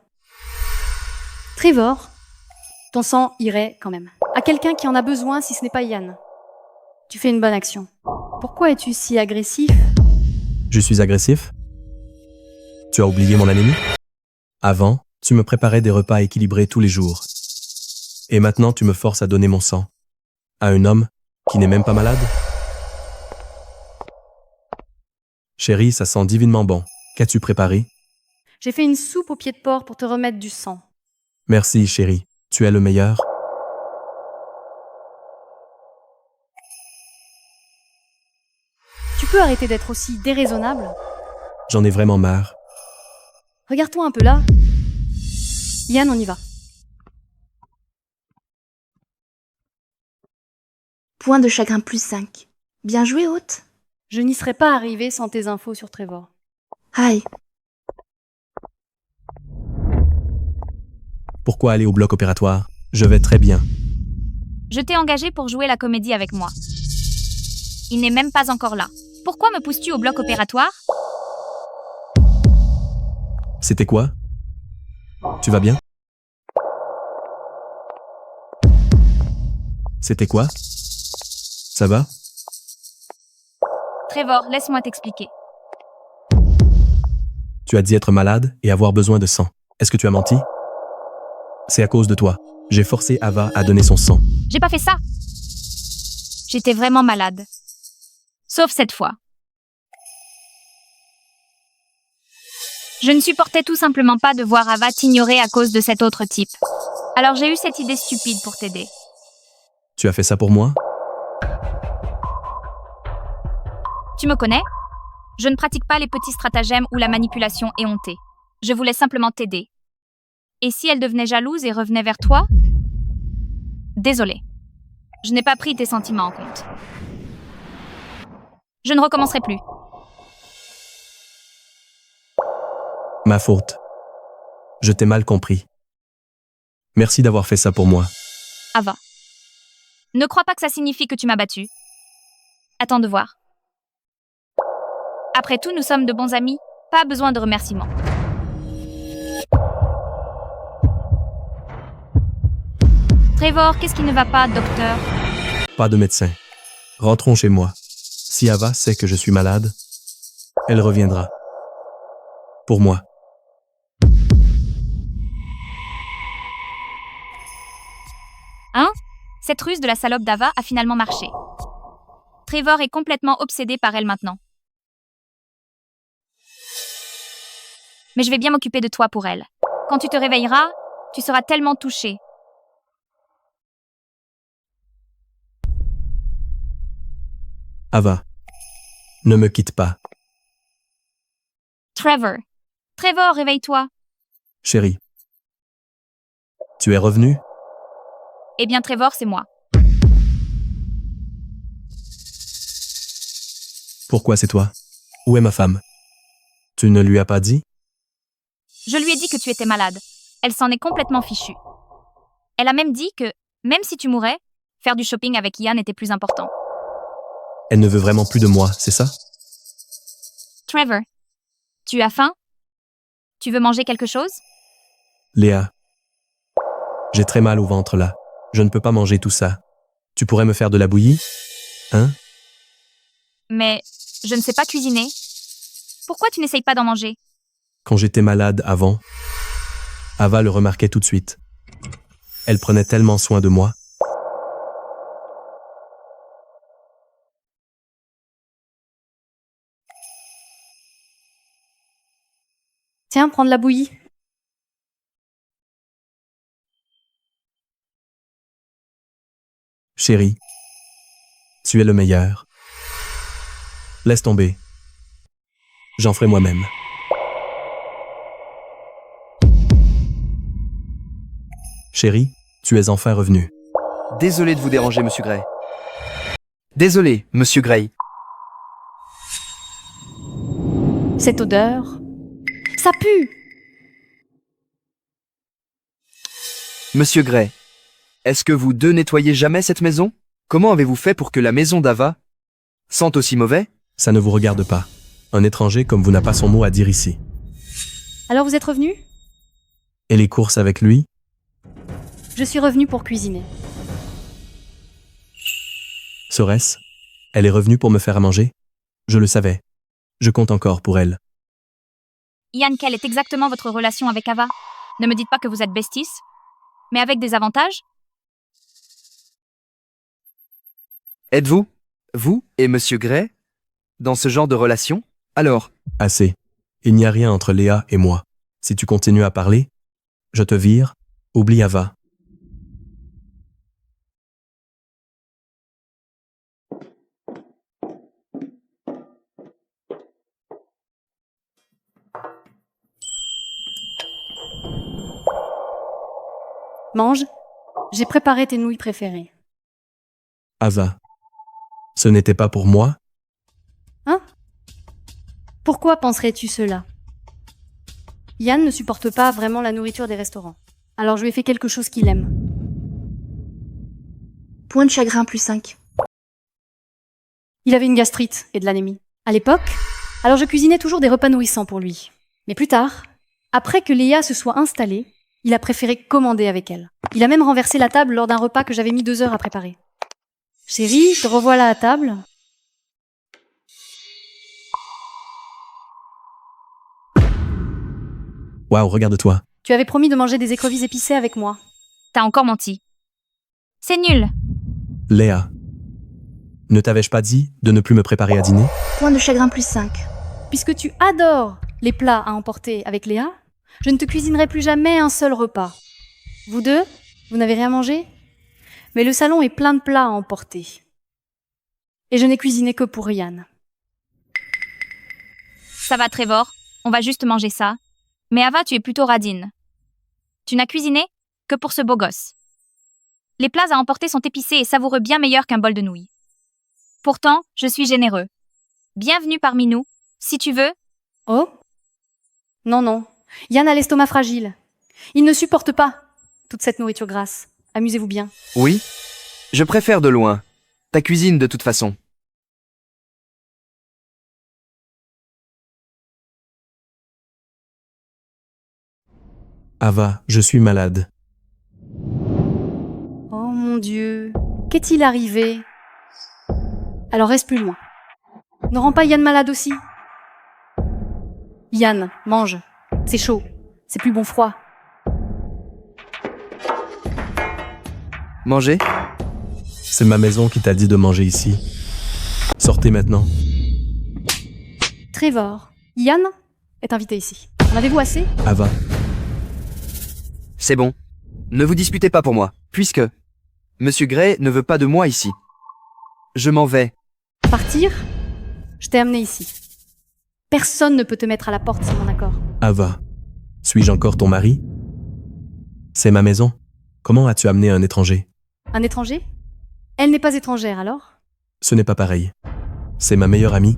Trevor, ton sang irait quand même. À quelqu'un qui en a besoin si ce n'est pas Yann. Tu fais une bonne action. Pourquoi es-tu si agressif? Je suis agressif? Tu as oublié mon anémie? Avant, tu me préparais des repas équilibrés tous les jours. Et maintenant, tu me forces à donner mon sang. À un homme qui n'est même pas malade? Chérie, ça sent divinement bon. Qu'as-tu préparé? J'ai fait une soupe aux pieds de porc pour te remettre du sang. Merci, chérie. Tu es le meilleur. Tu peux arrêter d'être aussi déraisonnable? J'en ai vraiment marre. Regarde-toi un peu là. Yann, on y va. Point de chagrin plus 5. Bien joué, hôte. Je n'y serais pas arrivée sans tes infos sur Trevor. Aïe. Pourquoi aller au bloc opératoire? Je vais très bien. Je t'ai engagé pour jouer la comédie avec moi. Il n'est même pas encore là. Pourquoi me pousses-tu au bloc opératoire? C'était quoi? Tu vas bien? C'était quoi? Ça va? Trevor, laisse-moi t'expliquer. Tu as dit être malade et avoir besoin de sang. Est-ce que tu as menti? C'est à cause de toi. J'ai forcé Ava à donner son sang. J'ai pas fait ça. J'étais vraiment malade. Sauf cette fois. Je ne supportais tout simplement pas de voir Ava t'ignorer à cause de cet autre type. Alors j'ai eu cette idée stupide pour t'aider. Tu as fait ça pour moi? Tu me connais? Je ne pratique pas les petits stratagèmes ou la manipulation éhontée. Je voulais simplement t'aider. Et si elle devenait jalouse et revenait vers toi? Désolée. Je n'ai pas pris tes sentiments en compte. Je ne recommencerai plus. Ma faute. Je t'ai mal compris. Merci d'avoir fait ça pour moi. Ava. Ne crois pas que ça signifie que tu m'as battu. Attends de voir. Après tout, nous sommes de bons amis. Pas besoin de remerciements. Trevor, qu'est-ce qui ne va pas, docteur? Pas de médecin. Rentrons chez moi. Si Ava sait que je suis malade, elle reviendra. Pour moi. Hein? Cette ruse de la salope d'Ava a finalement marché. Trevor est complètement obsédé par elle maintenant. Mais je vais bien m'occuper de toi pour elle. Quand tu te réveilleras, tu seras tellement touché. Ava, ne me quitte pas. Trevor. Trevor, réveille-toi. Chérie. Tu es revenu? Eh bien, Trevor, c'est moi. Pourquoi c'est toi? Où est ma femme? Tu ne lui as pas dit? Je lui ai dit que tu étais malade. Elle s'en est complètement fichue. Elle a même dit que, même si tu mourais, faire du shopping avec Ian était plus important. Elle ne veut vraiment plus de moi, c'est ça? Trevor, tu as faim? Tu veux manger quelque chose? Léa. J'ai très mal au ventre là. Je ne peux pas manger tout ça. Tu pourrais me faire de la bouillie? Hein? Mais je ne sais pas cuisiner. Pourquoi tu n'essayes pas d'en manger? Quand j'étais malade avant, Ava le remarquait tout de suite. Elle prenait tellement soin de moi. Tiens, prends de la bouillie. Chérie, tu es le meilleur. Laisse tomber. J'en ferai moi-même. Chérie, tu es enfin revenu. Désolé de vous déranger, monsieur Gray. Désolé, monsieur Gray. Cette odeur, ça pue! Monsieur Gray, est-ce que vous deux nettoyez jamais cette maison? Comment avez-vous fait pour que la maison d'Ava sente aussi mauvais? Ça ne vous regarde pas. Un étranger comme vous n'a pas son mot à dire ici. Alors vous êtes revenu? Et les courses avec lui? Je suis revenue pour cuisiner. Serait-ce? Elle est revenue pour me faire à manger? Je le savais. Je compte encore pour elle. Ian, quelle est exactement votre relation avec Ava? Ne me dites pas que vous êtes besties, mais avec des avantages? Êtes-vous, vous et monsieur Gray, dans ce genre de relation? Alors, Assez. Il n'y a rien entre Léa et moi. Si tu continues à parler, je te vire, oublie Ava. Mange. J'ai préparé tes nouilles préférées. Ava. Ce n'était pas pour moi? Hein? Pourquoi penserais-tu cela? Yann ne supporte pas vraiment la nourriture des restaurants. Alors je lui ai fait quelque chose qu'il aime. Point de chagrin plus 5. Il avait une gastrite et de l'anémie. À l'époque, alors je cuisinais toujours des repas nourrissants pour lui. Mais plus tard, après que Léa se soit installée, il a préféré commander avec elle. Il a même renversé la table lors d'un repas que j'avais mis 2 heures à préparer. Chérie, te revoilà à table. Waouh, regarde-toi. Tu avais promis de manger des écrevisses épicées avec moi. T'as encore menti. C'est nul. Léa. Ne t'avais-je pas dit de ne plus me préparer à dîner? Point de chagrin plus 5. Puisque tu adores les plats à emporter avec Léa, je ne te cuisinerai plus jamais un seul repas. Vous deux, vous n'avez rien mangé? Mais le salon est plein de plats à emporter. Et je n'ai cuisiné que pour Yann. Ça va, Trevor. On va juste manger ça. Mais Ava, tu es plutôt radine. Tu n'as cuisiné que pour ce beau gosse. Les plats à emporter sont épicés et savoureux bien meilleurs qu'un bol de nouilles. Pourtant, je suis généreux. Bienvenue parmi nous. Si tu veux, Oh? Non, non. Yann a l'estomac fragile. Il ne supporte pas toute cette nourriture grasse. Amusez-vous bien. Oui? Je préfère de loin. Ta cuisine de toute façon. Ava, je suis malade. Oh mon Dieu. Qu'est-il arrivé? Alors reste plus loin. Ne rends pas Yann malade aussi. Yann, mange. C'est chaud. C'est plus bon froid. Manger? C'est ma maison qui t'a dit de manger ici. Sortez maintenant. Trevor, Yann est invité ici. En avez-vous assez? Ava, C'est bon. Ne vous disputez pas pour moi, puisque Monsieur Gray ne veut pas de moi ici. Je m'en vais. Partir? Je t'ai amené ici. Personne ne peut te mettre à la porte sans mon accord. Ava, suis-je encore ton mari? C'est ma maison. Comment as-tu amené un étranger? Un étranger? Elle n'est pas étrangère alors? Ce n'est pas pareil. C'est ma meilleure amie.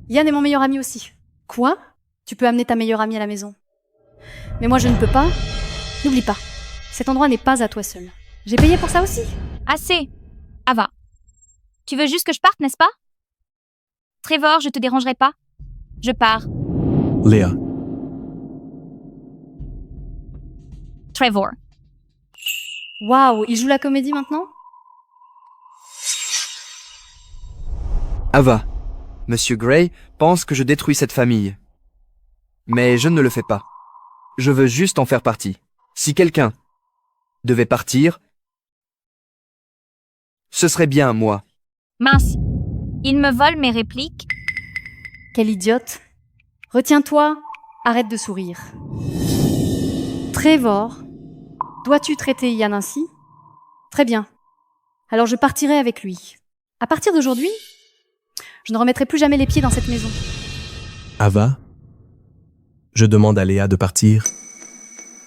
Yann est mon meilleur ami aussi. Quoi? Tu peux amener ta meilleure amie à la maison. Mais moi je ne peux pas. N'oublie pas, cet endroit n'est pas à toi seul. J'ai payé pour ça aussi. assez. Ava, tu veux juste que je parte, n'est-ce pas? Trevor, je te dérangerai pas. Je pars. Léa, Trevor. Waouh, il joue la comédie maintenant? Ava, Monsieur Gray pense que je détruis cette famille. Mais je ne le fais pas. Je veux juste en faire partie. Si quelqu'un devait partir, ce serait bien moi. Mince. Il me vole mes répliques. Quel idiote. Retiens-toi, arrête de sourire. Trevor, dois-tu traiter Yann ainsi? Très bien. Alors je partirai avec lui. À partir d'aujourd'hui, je ne remettrai plus jamais les pieds dans cette maison. Ava, je demande à Léa de partir.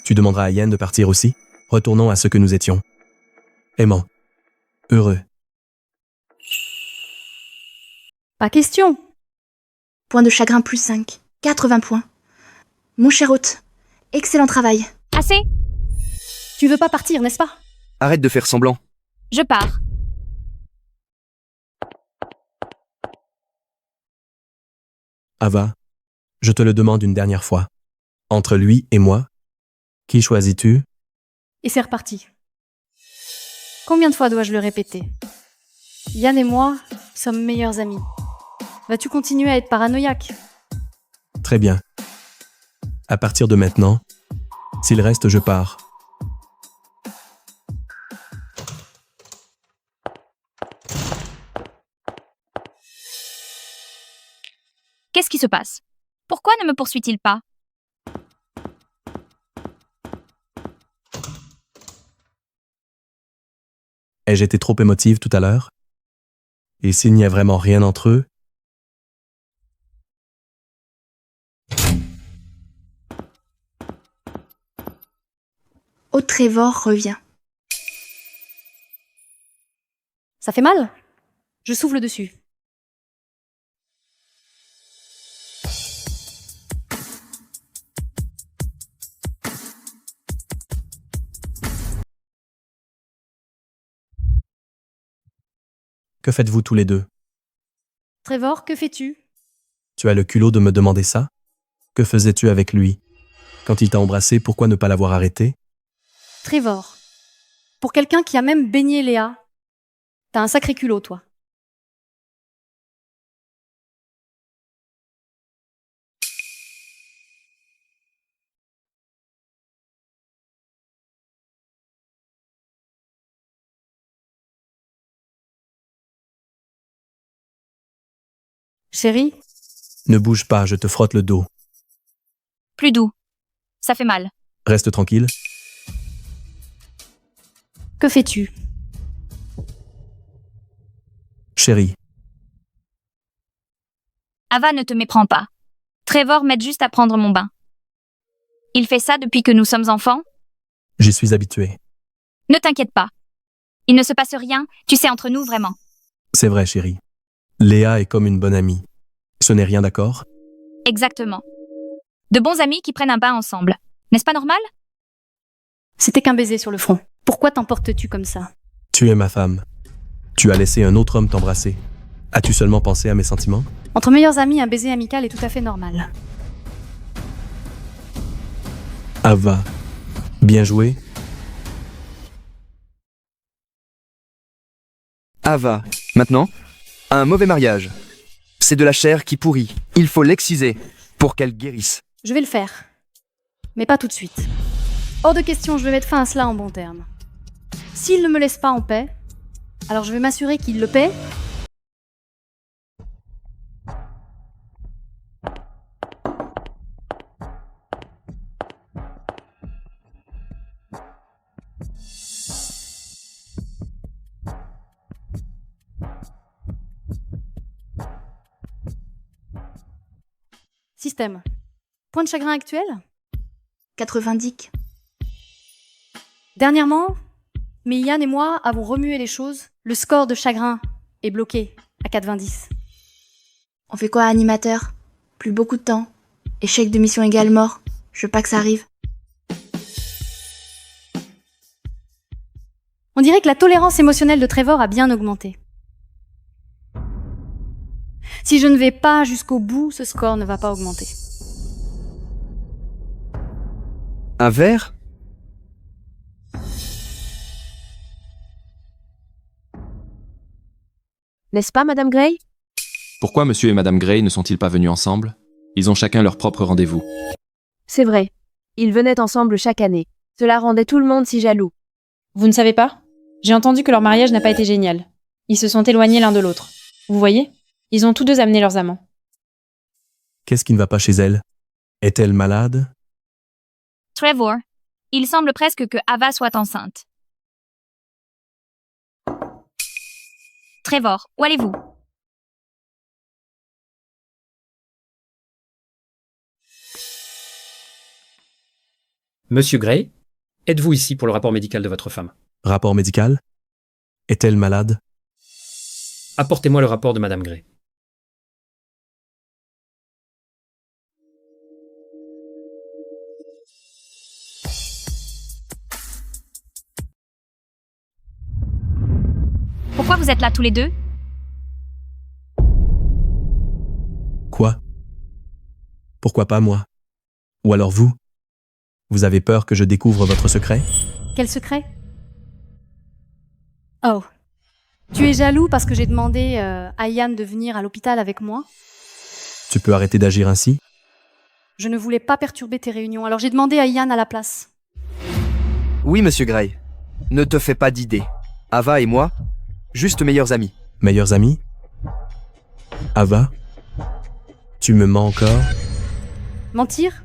Tu demanderas à Yann de partir aussi. Retournons à ce que nous étions. Aimant. Heureux. Pas question. Point de chagrin plus 5. 80 points. Mon cher hôte, excellent travail. Assez. Tu veux pas partir, n'est-ce pas? Arrête de faire semblant. Je pars. Ava, je te le demande une dernière fois. Entre lui et moi, qui choisis-tu? Et c'est reparti. Combien de fois dois-je le répéter? Yann et moi sommes meilleurs amis. Vas-tu continuer à être paranoïaque? Très bien. À partir de maintenant, s'il reste, je pars. Qu'est-ce qui se passe? Pourquoi ne me poursuit-il pas? Ai-je été trop émotive tout à l'heure? Et s'il n'y a vraiment rien entre eux? Hôte Trevor revient. Ça fait mal? Je souffle dessus. Que faites-vous tous les deux? Trevor, que fais-tu? Tu as le culot de me demander ça? Que faisais-tu avec lui? Quand il t'a embrassé, pourquoi ne pas l'avoir arrêté? Trevor, pour quelqu'un qui a même baigné Léa, T'as un sacré culot, toi. Chérie, Ne bouge pas, je te frotte le dos. Plus doux. Ça fait mal. Reste tranquille. que fais-tu? Chérie, Ava ne te méprend pas. Trevor m'aide juste à prendre mon bain. Il fait ça depuis que nous sommes enfants? j'y suis habitué. Ne t'inquiète pas. Il ne se passe rien, tu sais, entre nous, vraiment. C'est vrai, chérie. Léa est comme une bonne amie. Ce n'est rien, d'accord? Exactement. De bons amis qui prennent un bain ensemble. N'est-ce pas normal? C'était qu'un baiser sur le front. Pourquoi t'emportes-tu comme ça? Tu es ma femme. Tu as laissé un autre homme t'embrasser. As-tu seulement pensé à mes sentiments? Entre meilleurs amis, un baiser amical est tout à fait normal. Ava, bien joué. Ava, maintenant, un mauvais mariage. C'est de la chair qui pourrit. Il faut l'exciser pour qu'elle guérisse. Je vais le faire. Mais pas tout de suite. Hors de question, je vais mettre fin à cela en bons termes. S'il ne me laisse pas en paix, alors je vais m'assurer qu'il le paie. Système. Point de chagrin actuel? 90. Dernièrement, mais Yann et moi avons remué les choses. Le score de chagrin est bloqué à 90. On fait quoi, animateur? Plus beaucoup de temps. Échec de mission égale mort. Je veux pas que ça arrive. On dirait que la tolérance émotionnelle de Trevor a bien augmenté. Si je ne vais pas jusqu'au bout, ce score ne va pas augmenter. Un verre? N'est-ce pas, Madame Gray? Pourquoi monsieur et madame Gray ne sont-ils pas venus ensemble? Ils ont chacun leur propre rendez-vous. C'est vrai. Ils venaient ensemble chaque année. Cela rendait tout le monde si jaloux. Vous ne savez pas? J'ai entendu que leur mariage n'a pas été génial. Ils se sont éloignés l'un de l'autre. Vous voyez? Ils ont tous deux amené leurs amants. Qu'est-ce qui ne va pas chez elle? Est-elle malade? Trevor, il semble presque que Ava soit enceinte. Trevor, où allez-vous? Monsieur Gray, êtes-vous ici pour le rapport médical de votre femme? Rapport médical? Est-elle malade? Apportez-moi le rapport de Madame Gray. Pourquoi vous êtes là tous les deux? Quoi? Pourquoi pas moi? Ou alors vous? Vous avez peur que je découvre votre secret? Quel secret? Oh. Tu es jaloux parce que j'ai demandé à Yann de venir à l'hôpital avec moi? Tu peux arrêter d'agir ainsi? Je ne voulais pas perturber tes réunions, alors j'ai demandé à Yann à la place. Oui, monsieur Gray. Ne te fais pas d'idées. Ava et moi, juste meilleurs amis. Meilleurs amis? Ava? Tu me mens encore? Mentir?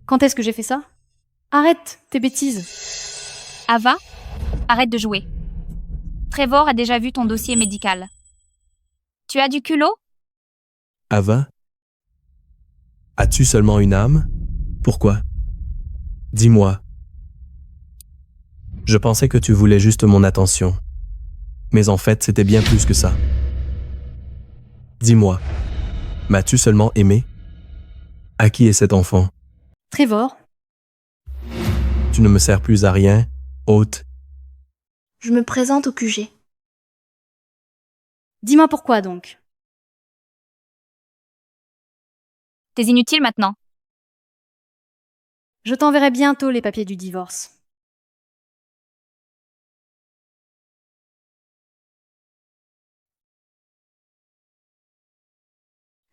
Quand est-ce que j'ai fait ça? Arrête tes bêtises. Ava, arrête de jouer. Trevor a déjà vu ton dossier médical. Tu as du culot? Ava? As-tu seulement une âme? Pourquoi? Dis-moi. Je pensais que tu voulais juste mon attention. Mais en fait, c'était bien plus que ça. Dis-moi, m'as-tu seulement aimé? À qui est cet enfant? Trevor, Tu ne me sers plus à rien, hôte. Je me présente au QG. dis-moi pourquoi donc. T'es inutile maintenant. Je t'enverrai bientôt les papiers du divorce.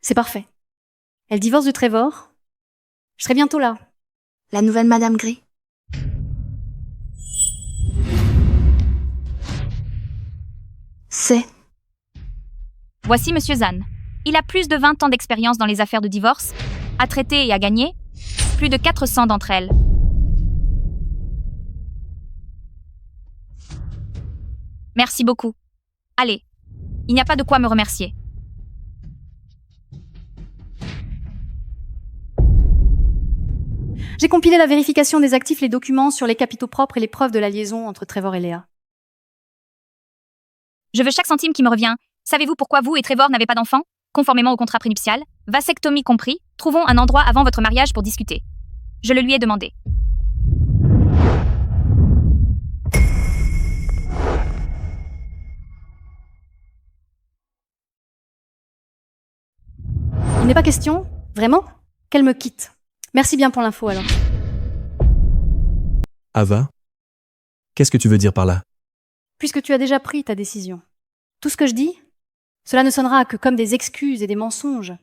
C'est parfait. Elle divorce de Trevor. Je serai bientôt là. La nouvelle Madame Gray. C'est... Voici Monsieur Zahn. Il a plus de 20 ans d'expérience dans les affaires de divorce, a traité et a gagné plus de 400 d'entre elles. Merci beaucoup. Allez, il n'y a pas de quoi me remercier. J'ai compilé la vérification des actifs, les documents sur les capitaux propres et les preuves de la liaison entre Trevor et Léa. Je veux chaque centime qui me revient. Savez-vous pourquoi vous et Trevor n'avez pas d'enfant? Conformément au contrat prénuptial, vasectomie compris, trouvons un endroit avant votre mariage pour discuter. Je le lui ai demandé. Il n'est pas question, vraiment, qu'elle me quitte. Merci bien pour l'info alors. Ava, qu'est-ce que tu veux dire par là? Puisque tu as déjà pris ta décision. Tout ce que je dis, cela ne sonnera que comme des excuses et des mensonges.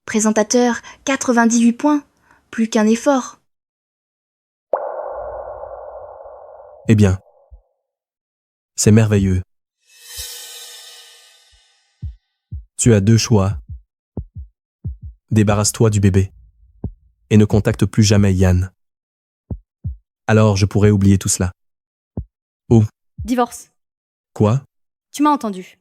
Présentateur, 98 points. Plus qu'un effort. Eh bien, c'est merveilleux. Tu as deux choix. Débarrasse-toi du bébé et ne contacte plus jamais Yann. Alors je pourrais oublier tout cela. Ou, Divorce. quoi? Tu m'as entendu.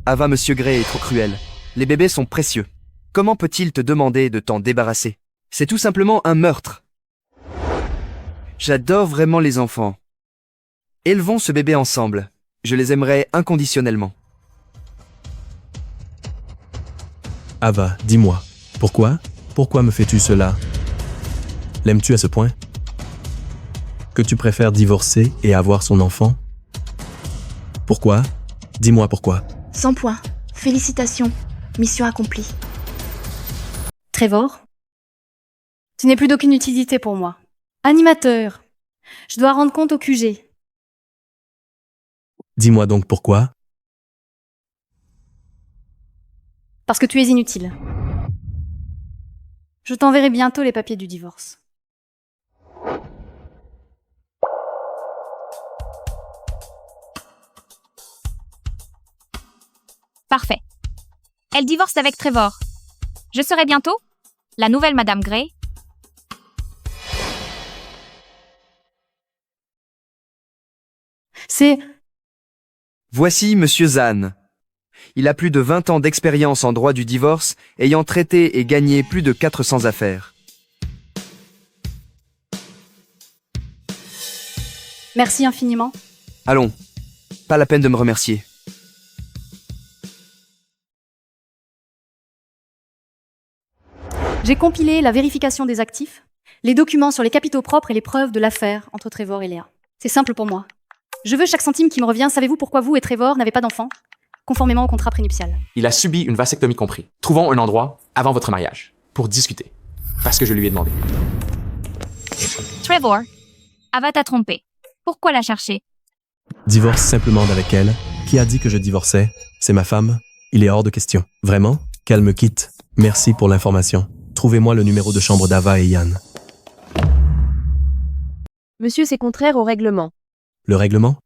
Ava, Monsieur Gray est trop cruel. Les bébés sont précieux. Comment peut-il te demander de t'en débarrasser? C'est tout simplement un meurtre. J'adore vraiment les enfants. Élevons ce bébé ensemble. Je les aimerai inconditionnellement. Ava, dis-moi, pourquoi? Pourquoi me fais-tu cela? L'aimes-tu à ce point? Que tu préfères divorcer et avoir son enfant? Pourquoi? Dis-moi pourquoi. 100 points. Félicitations. Mission accomplie. Trevor, tu n'es plus d'aucune utilité pour moi. Animateur, je dois rendre compte au QG. Dis-moi donc pourquoi? Parce que tu es inutile. Je t'enverrai bientôt les papiers du divorce. Parfait. Elle divorce avec Trevor. Je serai bientôt la nouvelle Madame Gray. C'est... Voici Monsieur Zahn. Il a plus de 20 ans d'expérience en droit du divorce, ayant traité et gagné plus de 400 affaires. Merci infiniment. Allons, pas la peine de me remercier. J'ai compilé la vérification des actifs, les documents sur les capitaux propres et les preuves de l'affaire entre Trevor et Léa. C'est simple pour moi. Je veux chaque centime qui me revient. Savez-vous pourquoi vous et Trevor n'avez pas d'enfant? Conformément au contrat prénuptial. Il a subi une vasectomie compris. Trouvons un endroit avant votre mariage pour discuter. Parce que je lui ai demandé. Trevor, Ava t'a trompé. Pourquoi la chercher? Divorce simplement avec elle. Qui a dit que je divorçais? C'est ma femme. Il est hors de question. Vraiment? Qu'elle me quitte. Merci pour l'information. Trouvez-moi le numéro de chambre d'Ava et Yann. Monsieur, c'est contraire au règlement. Le règlement?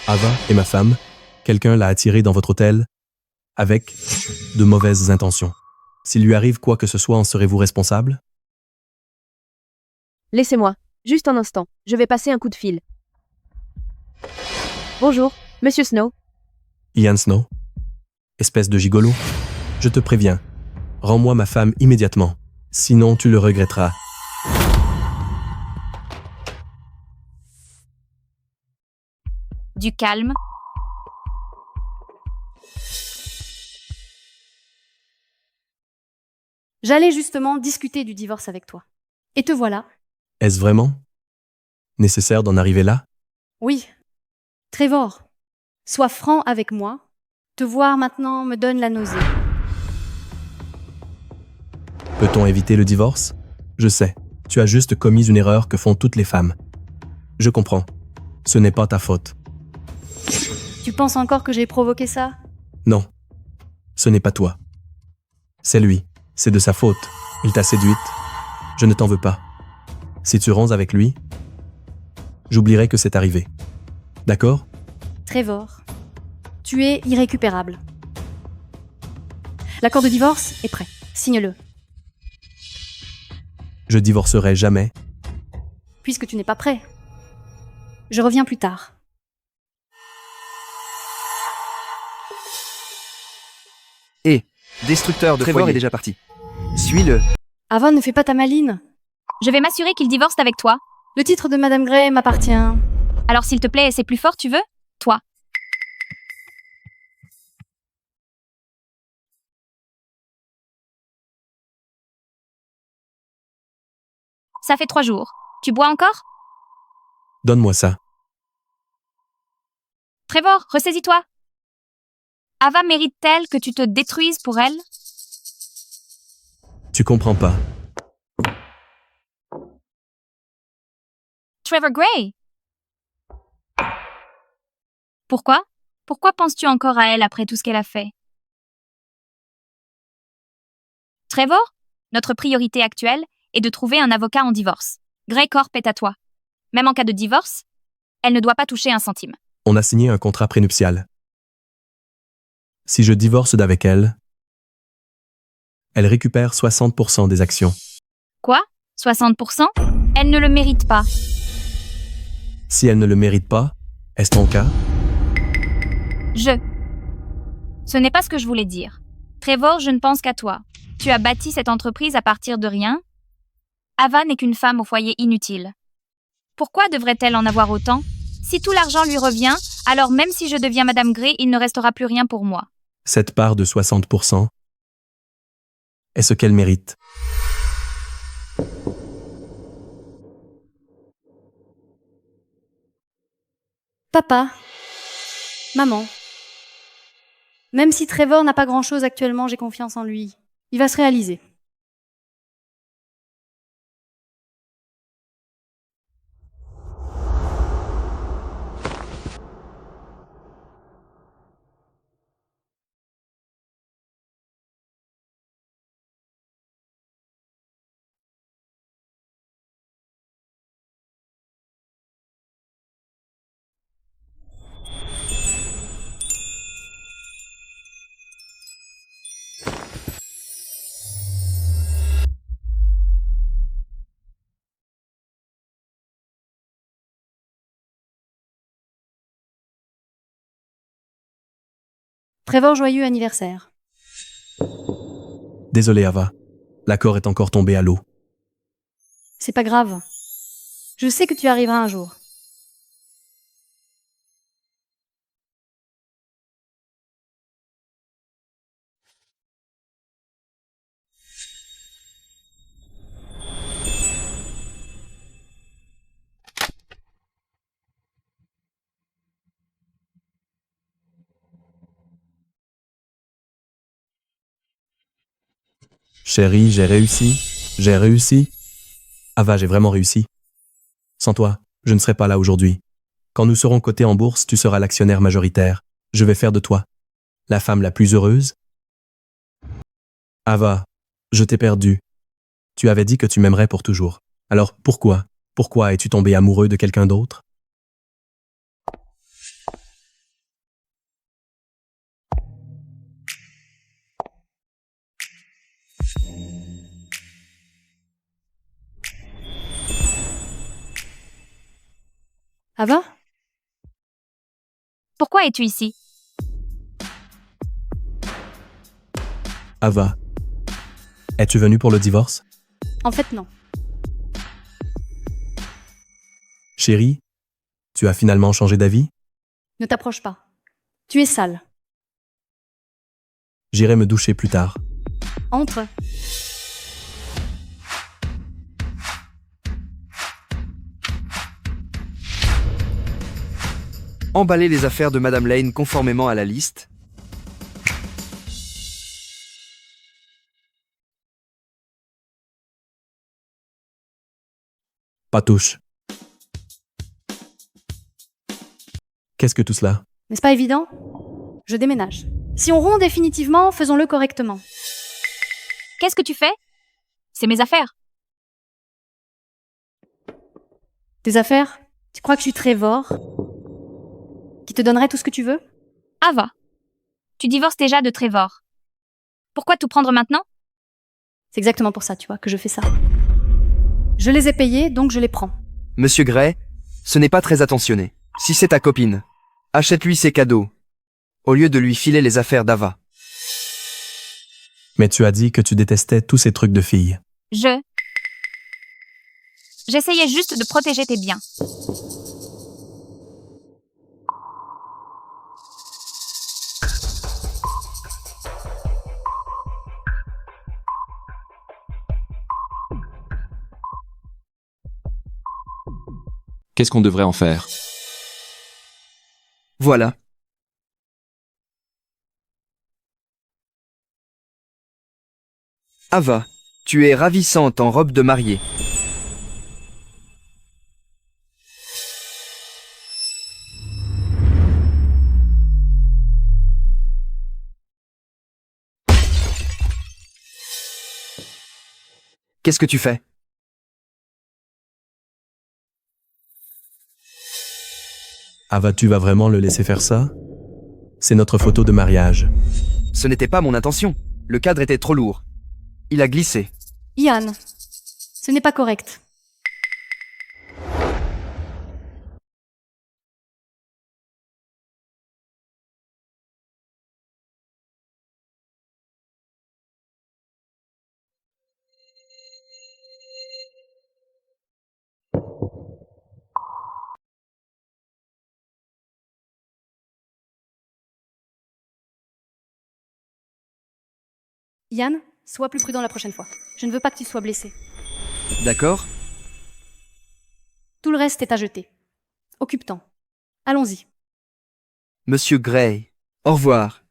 Ava est ma femme. Quelqu'un l'a attirée dans votre hôtel avec de mauvaises intentions. S'il lui arrive quoi que ce soit, en serez-vous responsable? Laissez-moi. Juste un instant. Je vais passer un coup de fil. Bonjour, Monsieur Snow. Ian Snow? Espèce de gigolo? Je te préviens. Rends-moi ma femme immédiatement. Sinon, tu le regretteras. Du calme. J'allais justement discuter du divorce avec toi. Et te voilà. Est-ce vraiment nécessaire d'en arriver là? Oui. Trevor, sois franc avec moi. Te voir maintenant me donne la nausée. Peut-on éviter le divorce? Je sais, tu as juste commis une erreur que font toutes les femmes. Je comprends. Ce n'est pas ta faute. Tu penses encore que j'ai provoqué ça? Non. Ce n'est pas toi. C'est lui. C'est de sa faute. Il t'a séduite. Je ne t'en veux pas. Si tu romps avec lui, j'oublierai que c'est arrivé. D'accord? Trevor, tu es irrécupérable. L'accord de divorce est prêt. Signe-le. Je divorcerai jamais. Puisque tu n'es pas prêt. Je reviens plus tard. Et, destructeur de Trevor foyer. est déjà parti. Suis-le. Ava, ne fais pas ta maline. Je vais m'assurer qu'il divorce avec toi. Le titre de Madame Gray m'appartient. Alors s'il te plaît, c'est plus fort, tu veux? Toi. Ça fait 3 jours. Tu bois encore? Donne-moi ça. Trevor, ressaisis-toi. Ava mérite-t-elle que tu te détruises pour elle? Tu comprends pas. Trevor Gray. Pourquoi? Pourquoi penses-tu encore à elle après tout ce qu'elle a fait? Trevor, notre priorité actuelle est de trouver un avocat en divorce. Gray Corp est à toi. Même en cas de divorce, elle ne doit pas toucher un centime. On a signé un contrat prénuptial. Si je divorce d'avec elle, elle récupère 60% des actions. Quoi? 60%? Elle ne le mérite pas. Si elle ne le mérite pas, est-ce ton cas? Ce n'est pas ce que je voulais dire. Trevor, je ne pense qu'à toi. Tu as bâti cette entreprise à partir de rien. Ava n'est qu'une femme au foyer inutile. Pourquoi devrait-elle en avoir autant? Si tout l'argent lui revient, alors même si je deviens Madame Gray, il ne restera plus rien pour moi. Cette part de 60% est ce qu'elle mérite. Papa. Maman. Même si Trevor n'a pas grand-chose actuellement, j'ai confiance en lui. Il va se réaliser. Trevor, joyeux anniversaire. Désolé, Ava. L'accord est encore tombé à l'eau. C'est pas grave. Je sais que tu arriveras un jour. Chérie, j'ai réussi. J'ai réussi. Ava, j'ai vraiment réussi. Sans toi, je ne serais pas là aujourd'hui. Quand nous serons cotés en bourse, tu seras l'actionnaire majoritaire. Je vais faire de toi la femme la plus heureuse. Ava, je t'ai perdu. Tu avais dit que tu m'aimerais pour toujours. Alors pourquoi? Pourquoi es-tu tombé amoureux de quelqu'un d'autre? Ava? Pourquoi es-tu ici? Ava, es-tu venue pour le divorce? En fait, non. Chérie, tu as finalement changé d'avis? Ne t'approche pas. Tu es sale. J'irai me doucher plus tard. Entre. Emballez les affaires de Madame Lane conformément à la liste. Pas touche. Qu'est-ce que tout cela? N'est-ce pas évident? Je déménage. Si on rompt définitivement, faisons-le correctement. Qu'est-ce que tu fais? C'est mes affaires. Tes affaires? Tu crois que je suis Trevor? Qui te donnerait tout ce que tu veux? Ava, tu divorces déjà de Trevor. Pourquoi tout prendre maintenant? C'est exactement pour ça, tu vois, que je fais ça. Je les ai payés, donc je les prends. Monsieur Gray, ce n'est pas très attentionné. Si c'est ta copine, achète-lui ses cadeaux, au lieu de lui filer les affaires d'Ava. Mais tu as dit que tu détestais tous ces trucs de filles. J'essayais juste de protéger tes biens. Qu'est-ce qu'on devrait en faire? Voilà. Ava, tu es ravissante en robe de mariée. Qu'est-ce que tu fais? Ava, tu vas vraiment le laisser faire ça? C'est notre photo de mariage. Ce n'était pas mon intention. Le cadre était trop lourd. Il a glissé. Ian, ce n'est pas correct. Ian, sois plus prudent la prochaine fois. Je ne veux pas que tu sois blessé. D'accord? Tout le reste est à jeter. Occupe-t'en. Allons-y. Monsieur Gray, au revoir.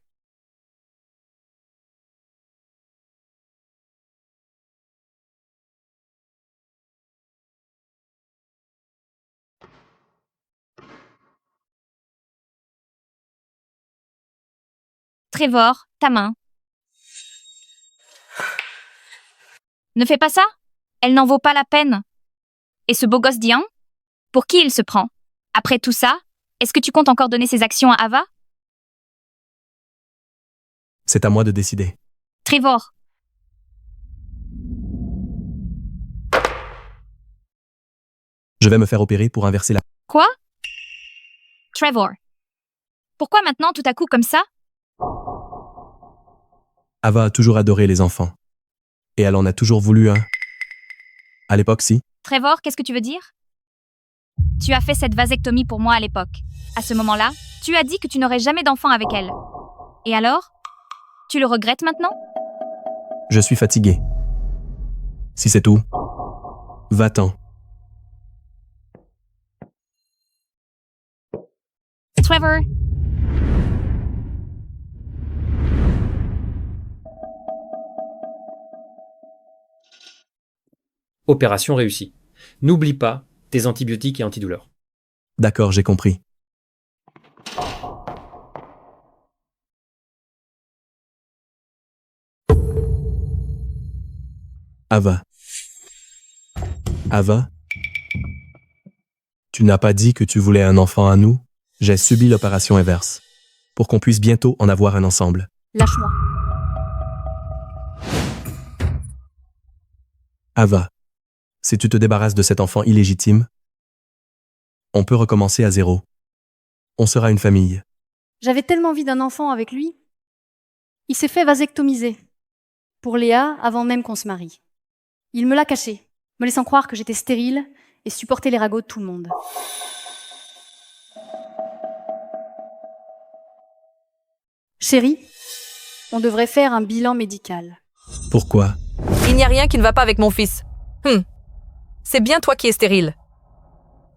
Trevor, ta main. Ne fais pas ça. Elle n'en vaut pas la peine. Et ce beau gosse d'Ian? Pour qui il se prend? Après tout ça, est-ce que tu comptes encore donner ses actions à Ava? C'est à moi de décider. Trevor. Je vais me faire opérer pour inverser la... Quoi? Trevor. Pourquoi maintenant tout à coup comme ça? Ava a toujours adoré les enfants. Et elle en a toujours voulu un. À l'époque, si. Trevor, qu'est-ce que tu veux dire? Tu as fait cette vasectomie pour moi à l'époque. À ce moment-là, tu as dit que tu n'aurais jamais d'enfant avec elle. Et alors? Tu le regrettes maintenant? Je suis fatigué. Si c'est tout, va-t'en. Trevor. Opération réussie. N'oublie pas tes antibiotiques et antidouleurs. D'accord, j'ai compris. Ava. Ava? Tu n'as pas dit que tu voulais un enfant à nous? J'ai subi l'opération inverse. Pour qu'on puisse bientôt en avoir un ensemble. Lâche-moi. Ava. Si tu te débarrasses de cet enfant illégitime, on peut recommencer à zéro. On sera une famille. J'avais tellement envie d'un enfant avec lui. Il s'est fait vasectomiser. Pour Léa, avant même qu'on se marie. Il me l'a caché, me laissant croire que j'étais stérile et supporter les ragots de tout le monde. Chérie, on devrait faire un bilan médical. Pourquoi? Il n'y a rien qui ne va pas avec mon fils. C'est bien toi qui es stérile.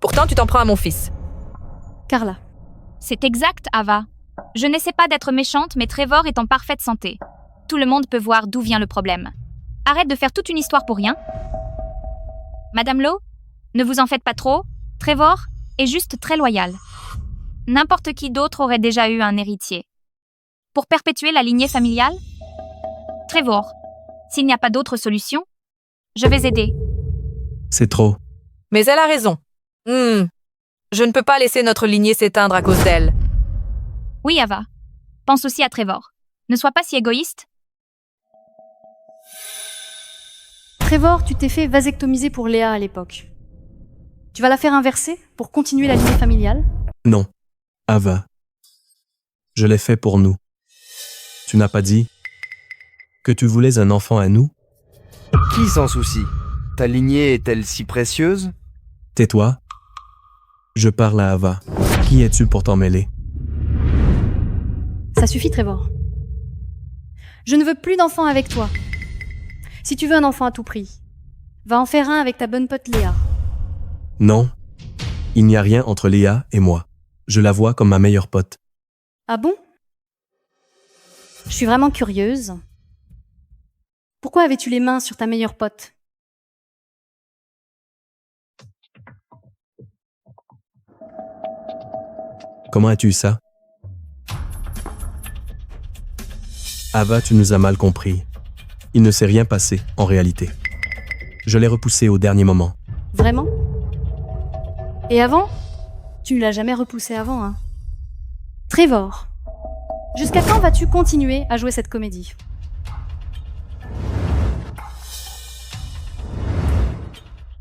Pourtant, tu t'en prends à mon fils. Carla. C'est exact, Ava. Je n'essaie pas d'être méchante, mais Trevor est en parfaite santé. Tout le monde peut voir d'où vient le problème. Arrête de faire toute une histoire pour rien. Madame Lowe, ne vous en faites pas trop. Trevor est juste très loyal. N'importe qui d'autre aurait déjà eu un héritier. Pour perpétuer la lignée familiale? Trevor, s'il n'y a pas d'autre solution, je vais aider. C'est trop. Mais elle a raison. Je ne peux pas laisser notre lignée s'éteindre à cause d'elle. Oui, Ava. Pense aussi à Trevor. Ne sois pas si égoïste. Trevor, tu t'es fait vasectomiser pour Léa à l'époque. Tu vas la faire inverser pour continuer la lignée familiale? Non. Ava. Je l'ai fait pour nous. Tu n'as pas dit que tu voulais un enfant à nous? Qui s'en soucie? Ta lignée est-elle si précieuse? Tais-toi. Je parle à Ava. Qui es-tu pour t'en mêler? Ça suffit, Trevor. Je ne veux plus d'enfants avec toi. Si tu veux un enfant à tout prix, va en faire un avec ta bonne pote Léa. Non. Il n'y a rien entre Léa et moi. Je la vois comme ma meilleure pote. Ah bon? Je suis vraiment curieuse. Pourquoi avais-tu les mains sur ta meilleure pote? Comment as-tu eu ça? Ava, tu nous as mal compris. Il ne s'est rien passé, en réalité. Je l'ai repoussé au dernier moment. Vraiment? Et avant? Tu ne l'as jamais repoussé avant, hein? Trevor, jusqu'à quand vas-tu continuer à jouer cette comédie?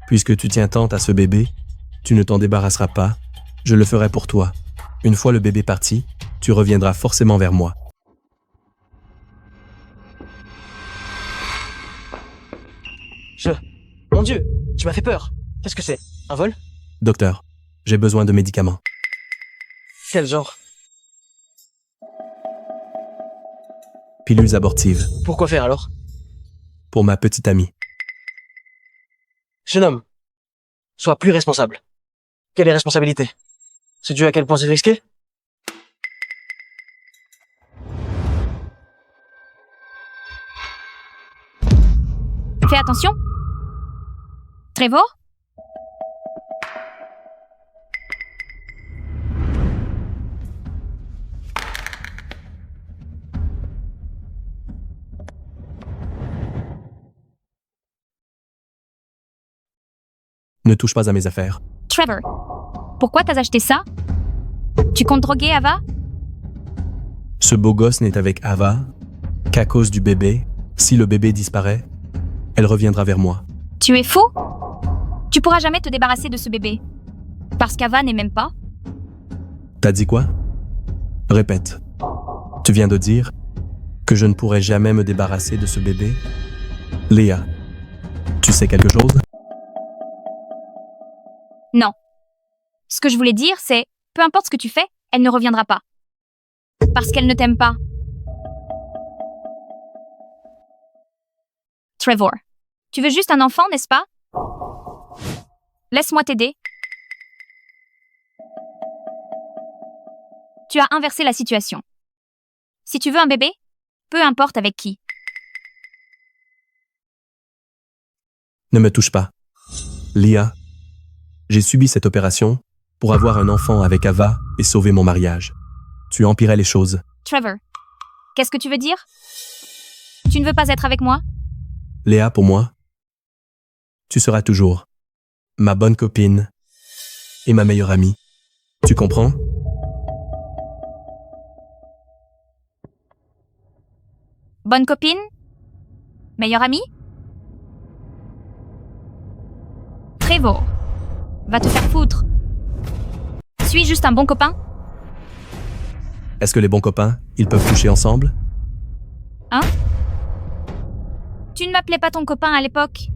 Puisque tu tiens tant à ce bébé, tu ne t'en débarrasseras pas. Je le ferai pour toi. Une fois le bébé parti, tu reviendras forcément vers moi. Mon Dieu, tu m'as fait peur. Qu'est-ce que c'est? Un vol? Docteur, j'ai besoin de médicaments. Quel genre? Pilules abortives. Pourquoi faire alors? Pour ma petite amie. Jeune homme, sois plus responsable. Quelle est responsabilité? Sais-tu à quel point c'est risqué? Fais attention. Trevor? Ne touche pas à mes affaires. Trevor, pourquoi t'as acheté ça? Tu comptes droguer Ava? Ce beau gosse n'est avec Ava qu'à cause du bébé. Si le bébé disparaît, elle reviendra vers moi. Tu es fou? Tu pourras jamais te débarrasser de ce bébé. Parce qu'Ava n'est même pas. T'as dit quoi? Répète. Tu viens de dire que je ne pourrai jamais me débarrasser de ce bébé? Léa, tu sais quelque chose? Non. Ce que je voulais dire, c'est, peu importe ce que tu fais, elle ne reviendra pas. Parce qu'elle ne t'aime pas. Trevor, tu veux juste un enfant, n'est-ce pas? Laisse-moi t'aider. Tu as inversé la situation. Si tu veux un bébé, peu importe avec qui. Ne me touche pas. Léa, j'ai subi cette opération pour avoir un enfant avec Ava et sauver mon mariage. Tu empirais les choses. Trevor, qu'est-ce que tu veux dire? Tu ne veux pas être avec moi? Léa, pour moi, tu seras toujours ma bonne copine et ma meilleure amie. Tu comprends? Bonne copine? Meilleure amie? Trevor, va te faire foutre. Suis juste un bon copain? Est-ce que les bons copains, ils peuvent coucher ensemble? Hein? Tu ne m'appelais pas ton copain à l'époque?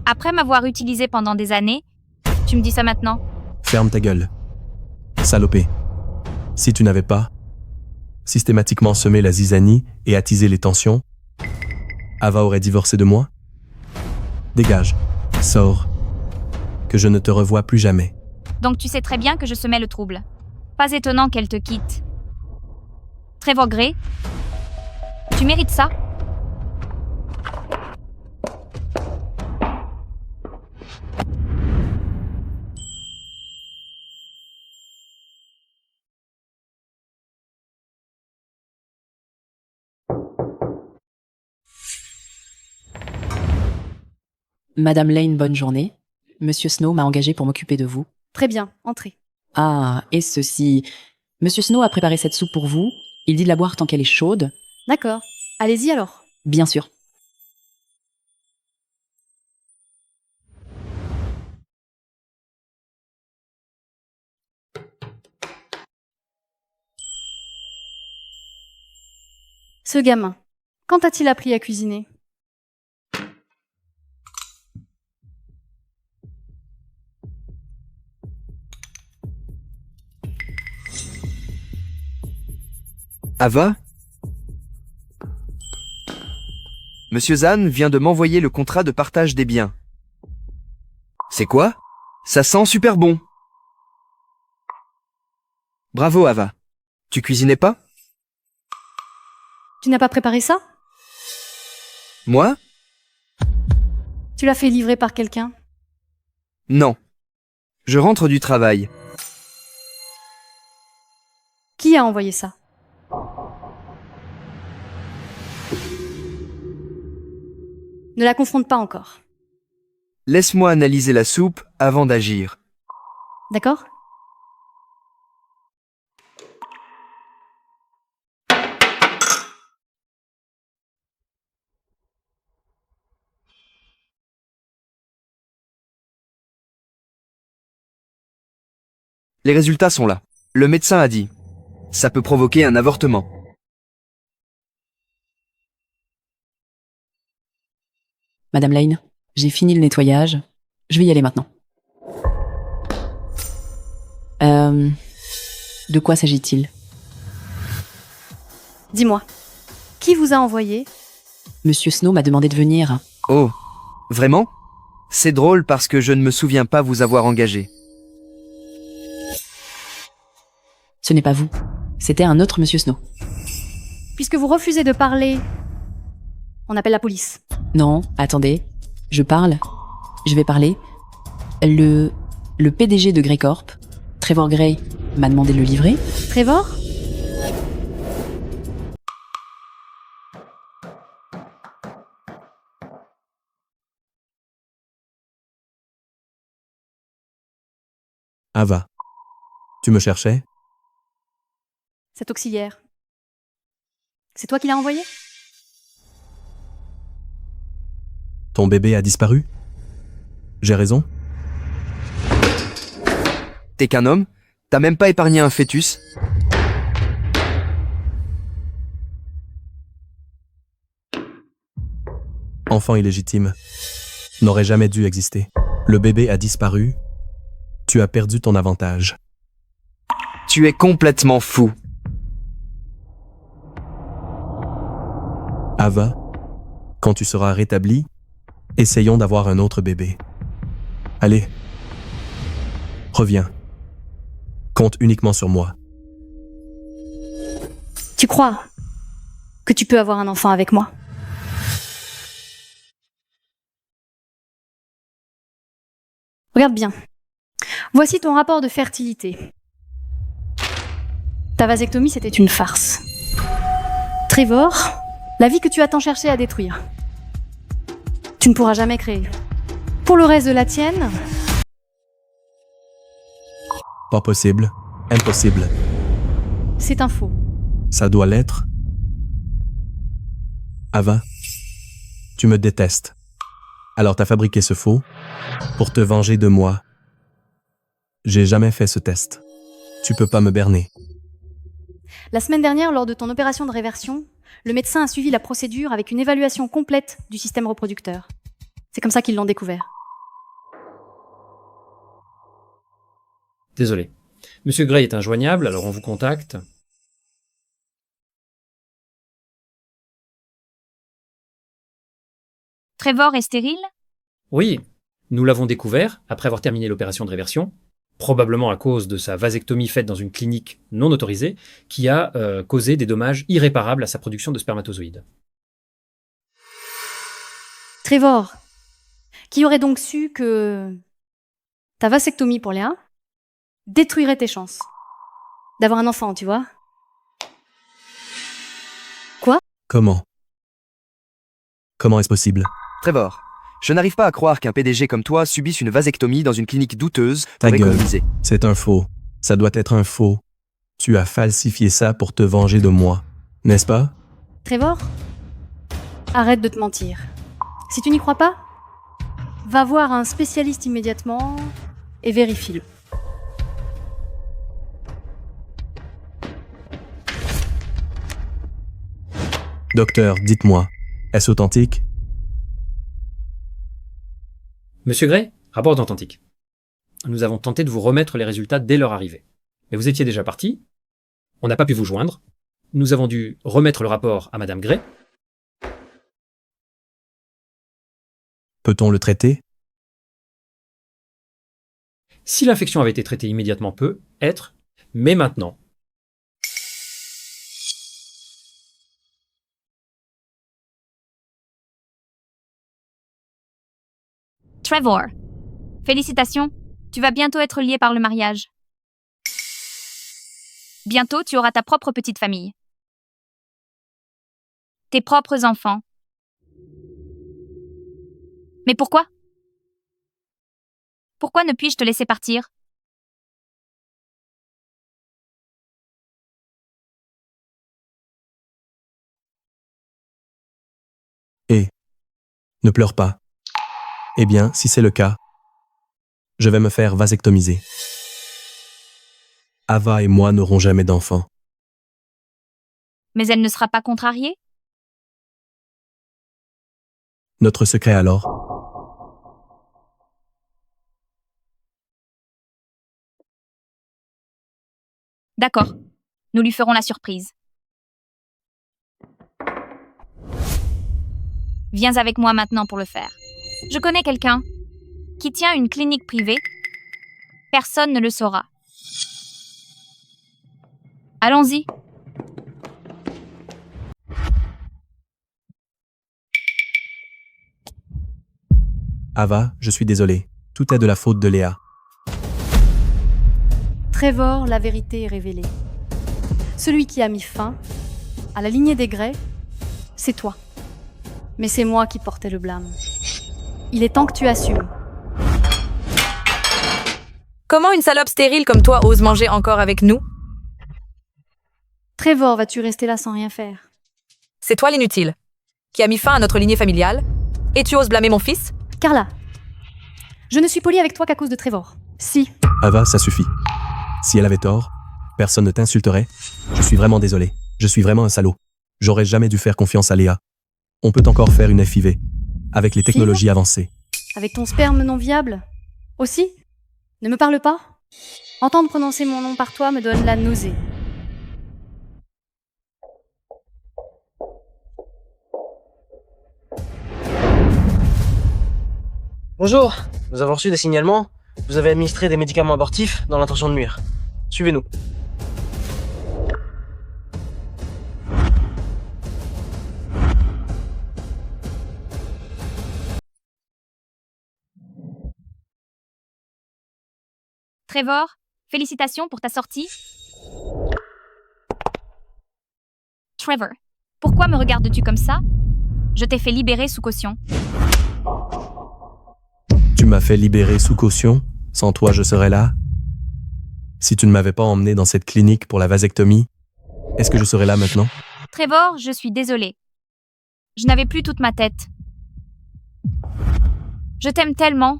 Après m'avoir utilisé pendant des années, tu me dis ça maintenant? Ferme ta gueule. Salopé. Si tu n'avais pas systématiquement semé la zizanie et attisé les tensions, Ava aurait divorcé de moi? Dégage. Sors. Que je ne te revoie plus jamais. Donc tu sais très bien que je semais le trouble. Pas étonnant qu'elle te quitte. Trevor Gray, tu mérites ça? Madame Lane, bonne journée. Monsieur Snow m'a engagé pour m'occuper de vous. Très bien, entrez. Ah, et ceci. Monsieur Snow a préparé cette soupe pour vous. Il dit de la boire tant qu'elle est chaude. D'accord. Allez-y alors. Bien sûr. Ce gamin, quand a-t-il appris à cuisiner? Ava? Monsieur Zahn vient de m'envoyer le contrat de partage des biens. C'est quoi? Ça sent super bon. Bravo, Ava. Tu cuisinais pas? Tu n'as pas préparé ça? Moi? Tu l'as fait livrer par quelqu'un? Non. Je rentre du travail. Qui a envoyé ça? Ne la confronte pas encore. Laisse-moi analyser la soupe avant d'agir. D'accord? Les résultats sont là. Le médecin a dit. Ça peut provoquer un avortement. Madame Lane, j'ai fini le nettoyage. Je vais y aller maintenant. De quoi s'agit-il? Dis-moi, qui vous a envoyé? Monsieur Snow m'a demandé de venir. Oh, vraiment? C'est drôle parce que je ne me souviens pas vous avoir engagé. Ce n'est pas vous. C'était un autre Monsieur Snow. Puisque vous refusez de parler, on appelle la police. Non, attendez. Je parle. Je vais parler. Le PDG de Grey Corp, Trevor Gray, m'a demandé de le livrer. Trevor? Ava, tu me cherchais? Cet auxiliaire. C'est toi qui l'as envoyé? Ton bébé a disparu? J'ai raison? T'es qu'un homme? T'as même pas épargné un fœtus? Enfant illégitime. N'aurait jamais dû exister. Le bébé a disparu. Tu as perdu ton avantage. Tu es complètement fou. Ava, quand tu seras rétablie, essayons d'avoir un autre bébé. Allez, reviens. Compte uniquement sur moi. Tu crois que tu peux avoir un enfant avec moi? Regarde bien. Voici ton rapport de fertilité. Ta vasectomie, c'était une farce. Trevor, la vie que tu as tant cherché à détruire. Tu ne pourras jamais créer. Pour le reste de la tienne, Pas possible. Impossible. c'est un faux. Ça doit l'être. Ava, tu me détestes. Alors t'as fabriqué ce faux pour te venger de moi. J'ai jamais fait ce test. Tu peux pas me berner. La semaine dernière, lors de ton opération de réversion, le médecin a suivi la procédure avec une évaluation complète du système reproducteur. C'est comme ça qu'ils l'ont découvert. Désolé. Monsieur Gray est injoignable, alors on vous contacte. Trevor est stérile? Oui, nous l'avons découvert après avoir terminé l'opération de réversion, probablement à cause de sa vasectomie faite dans une clinique non autorisée, qui a causé des dommages irréparables à sa production de spermatozoïdes. Trevor, qui aurait donc su que ta vasectomie pour Léa détruirait tes chances d'avoir un enfant, tu vois? Quoi? Comment? Comment est-ce possible? Trevor, Je n'arrive pas à croire qu'un PDG comme toi subisse une vasectomie dans une clinique douteuse Ta pour gueule. économiser. C'est un faux. Ça doit être un faux. Tu as falsifié ça pour te venger de moi, n'est-ce pas? Trevor, arrête de te mentir. Si tu n'y crois pas, va voir un spécialiste immédiatement et vérifie-le. Docteur, dites-moi, est-ce authentique? Monsieur Gray, rapport authentique. Nous avons tenté de vous remettre les résultats dès leur arrivée. Mais vous étiez déjà parti. On n'a pas pu vous joindre. Nous avons dû remettre le rapport à Madame Gray. Peut-on le traiter? Si l'infection avait été traitée immédiatement peut être, mais maintenant, Trevor, félicitations, tu vas bientôt être lié par le mariage. Bientôt, tu auras ta propre petite famille. Tes propres enfants. Mais pourquoi? Pourquoi ne puis-je te laisser partir? Et ne pleure pas. Eh bien, si c'est le cas, je vais me faire vasectomiser. Ava et moi n'aurons jamais d'enfants. Mais elle ne sera pas contrariée? Notre secret alors? D'accord, nous lui ferons la surprise. Viens avec moi maintenant pour le faire. Je connais quelqu'un qui tient une clinique privée. Personne ne le saura. Allons-y. Ava, je suis désolé. Tout est de la faute de Léa. Trevor, la vérité est révélée. Celui qui a mis fin à la lignée des Gray, c'est toi. Mais c'est moi qui portais le blâme. Il est temps que tu assumes. Comment une salope stérile comme toi ose manger encore avec nous? Trevor, vas-tu rester là sans rien faire? C'est toi l'inutile, qui a mis fin à notre lignée familiale, et tu oses blâmer mon fils? Carla, je ne suis polie avec toi qu'à cause de Trevor. Si. Ava, ça suffit. Si elle avait tort, personne ne t'insulterait. Je suis vraiment désolé. Je suis vraiment un salaud. J'aurais jamais dû faire confiance à Léa. On peut encore faire une FIV, avec les technologies avancées. Avec ton sperme non viable? Aussi? Ne me parle pas. Entendre prononcer mon nom par toi me donne la nausée. Bonjour, nous avons reçu des signalements. Vous avez administré des médicaments abortifs dans l'intention de nuire. Suivez-nous. Trevor, félicitations pour ta sortie. Trevor, pourquoi me regardes-tu comme ça? Je t'ai fait libérer sous caution. Tu m'as fait libérer sous caution? Sans toi, je serais là? Si tu ne m'avais pas emmené dans cette clinique pour la vasectomie, est-ce que je serais là maintenant? Trevor, je suis désolée. Je n'avais plus toute ma tête. Je t'aime tellement.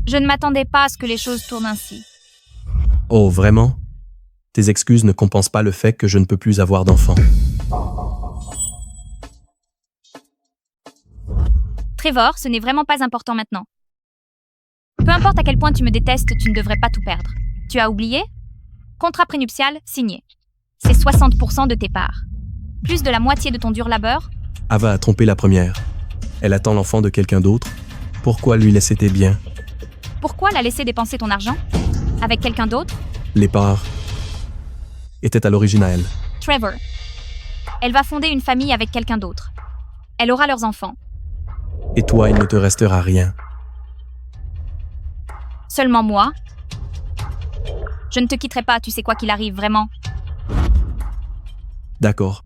Je ne m'attendais pas à ce que les choses tournent ainsi. Oh, vraiment? Tes excuses ne compensent pas le fait que je ne peux plus avoir d'enfant. Trevor, ce n'est vraiment pas important maintenant. Peu importe à quel point tu me détestes, tu ne devrais pas tout perdre. Tu as oublié? Contrat prénuptial signé. C'est 60% de tes parts. Plus de la moitié de ton dur labeur. Ava a trompé la première. Elle attend l'enfant de quelqu'un d'autre. Pourquoi lui laisser tes biens? Pourquoi la laisser dépenser ton argent? Avec quelqu'un d'autre? Les parts étaient à l'origine à elle. Trevor. Elle va fonder une famille avec quelqu'un d'autre. Elle aura leurs enfants. Et toi, il ne te restera rien. Seulement moi? Je ne te quitterai pas, tu sais quoi qu'il arrive, vraiment. D'accord.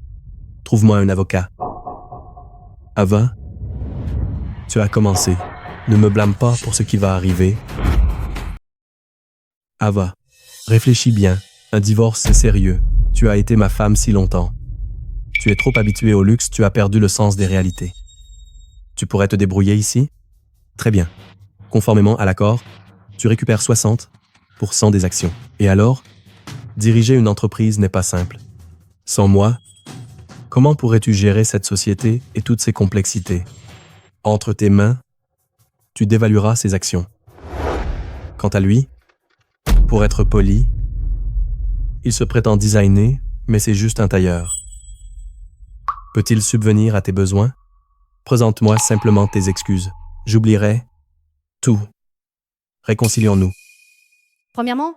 Trouve-moi un avocat. Ava, Tu as commencé. Ne me blâme pas pour ce qui va arriver. Ava, réfléchis bien. Un divorce, c'est sérieux. Tu as été ma femme si longtemps. Tu es trop habituée au luxe, tu as perdu le sens des réalités. Tu pourrais te débrouiller ici? Très bien. Conformément à l'accord, tu récupères 60% des actions. Et alors? Diriger une entreprise n'est pas simple. Sans moi, comment pourrais-tu gérer cette société et toutes ses complexités? Entre tes mains, tu dévalueras ses actions. Quant à lui, pour être poli, il se prétend designer, mais c'est juste un tailleur. Peut-il subvenir à tes besoins? Présente-moi simplement tes excuses. J'oublierai tout. Réconcilions-nous. Premièrement,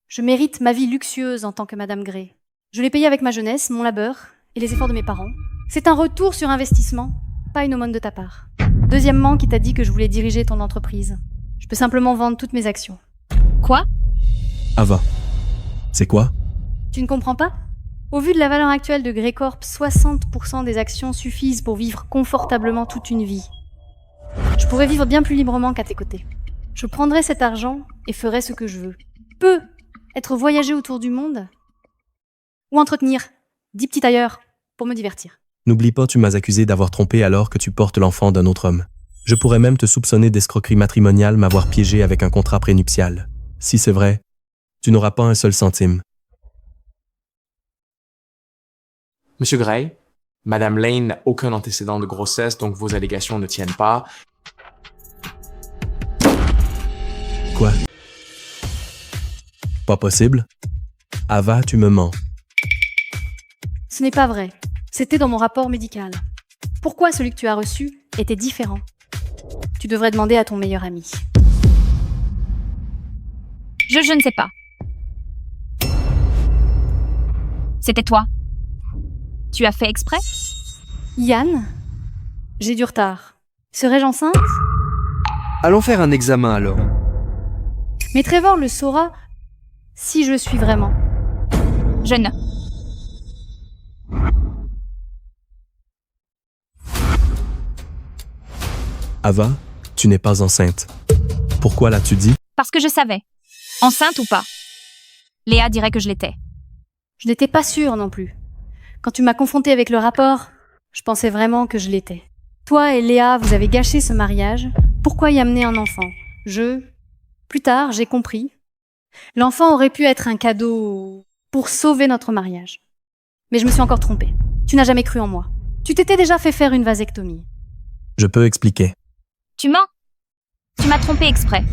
je mérite ma vie luxueuse en tant que Madame Gray. Je l'ai payée avec ma jeunesse, mon labeur et les efforts de mes parents. C'est un retour sur investissement, pas une aumône de ta part. Deuxièmement, qui t'a dit que je voulais diriger ton entreprise? Je peux simplement vendre toutes mes actions. Quoi? Ava, c'est quoi? Tu ne comprends pas? Au vu de la valeur actuelle de Grey Corp, 60% des actions suffisent pour vivre confortablement toute une vie. Je pourrais vivre bien plus librement qu'à tes côtés. Je prendrais cet argent et ferais ce que je veux. Peut être voyager autour du monde ou entretenir 10 petits tailleurs pour me divertir. N'oublie pas, tu m'as accusé d'avoir trompé alors que tu portes l'enfant d'un autre homme. Je pourrais même te soupçonner d'escroquerie matrimoniale, m'avoir piégé avec un contrat prénuptial. Si c'est vrai, tu n'auras pas un seul centime. Monsieur Gray, Madame Lane n'a aucun antécédent de grossesse, donc vos allégations ne tiennent pas. Quoi? Pas possible? Ava, tu me mens. Ce n'est pas vrai. C'était dans mon rapport médical. Pourquoi celui que tu as reçu était différent? Tu devrais demander à ton meilleur ami. Je ne sais pas. C'était toi. Tu as fait exprès? Yann? J'ai du retard. Serais-je enceinte? Allons faire un examen alors. Mais Trevor le saura si je le suis vraiment. Je ne. Ava, tu n'es pas enceinte. Pourquoi l'as-tu dit? Parce que je savais. Enceinte ou pas. Léa dirait que je l'étais. Je n'étais pas sûre non plus. Quand tu m'as confrontée avec le rapport, je pensais vraiment que je l'étais. Toi et Léa, vous avez gâché ce mariage. Pourquoi y amener un enfant? Plus tard, j'ai compris. L'enfant aurait pu être un cadeau pour sauver notre mariage. Mais je me suis encore trompée. Tu n'as jamais cru en moi. Tu t'étais déjà fait faire une vasectomie. Je peux expliquer. Tu mens. Tu m'as trompé exprès.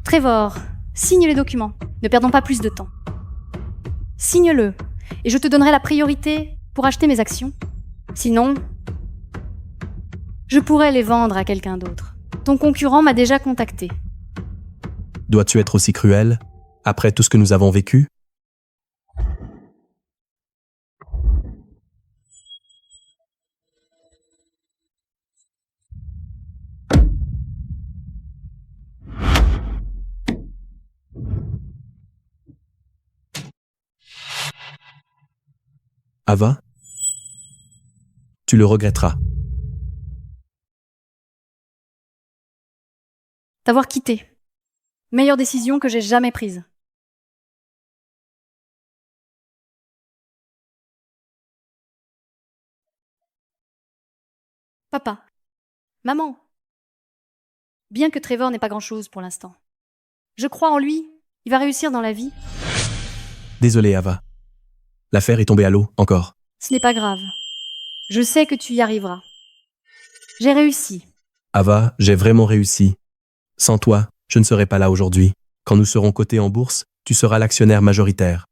Trevor, signe les documents. Ne perdons pas plus de temps. Signe-le, et je te donnerai la priorité pour acheter mes actions. Sinon, je pourrais les vendre à quelqu'un d'autre. Ton concurrent m'a déjà contacté. Dois-tu être aussi cruel, après tout ce que nous avons vécu? Ava, tu le regretteras. T'avoir quitté. Meilleure décision que j'ai jamais prise. Papa. Maman. Bien que Trevor n'ait pas grand-chose pour l'instant. Je crois en lui. Il va réussir dans la vie. Désolé, Ava. L'affaire est tombée à l'eau, encore. Ce n'est pas grave. Je sais que tu y arriveras. J'ai réussi. Ava, j'ai vraiment réussi. Sans toi, je ne serais pas là aujourd'hui. Quand nous serons cotés en bourse, tu seras l'actionnaire majoritaire.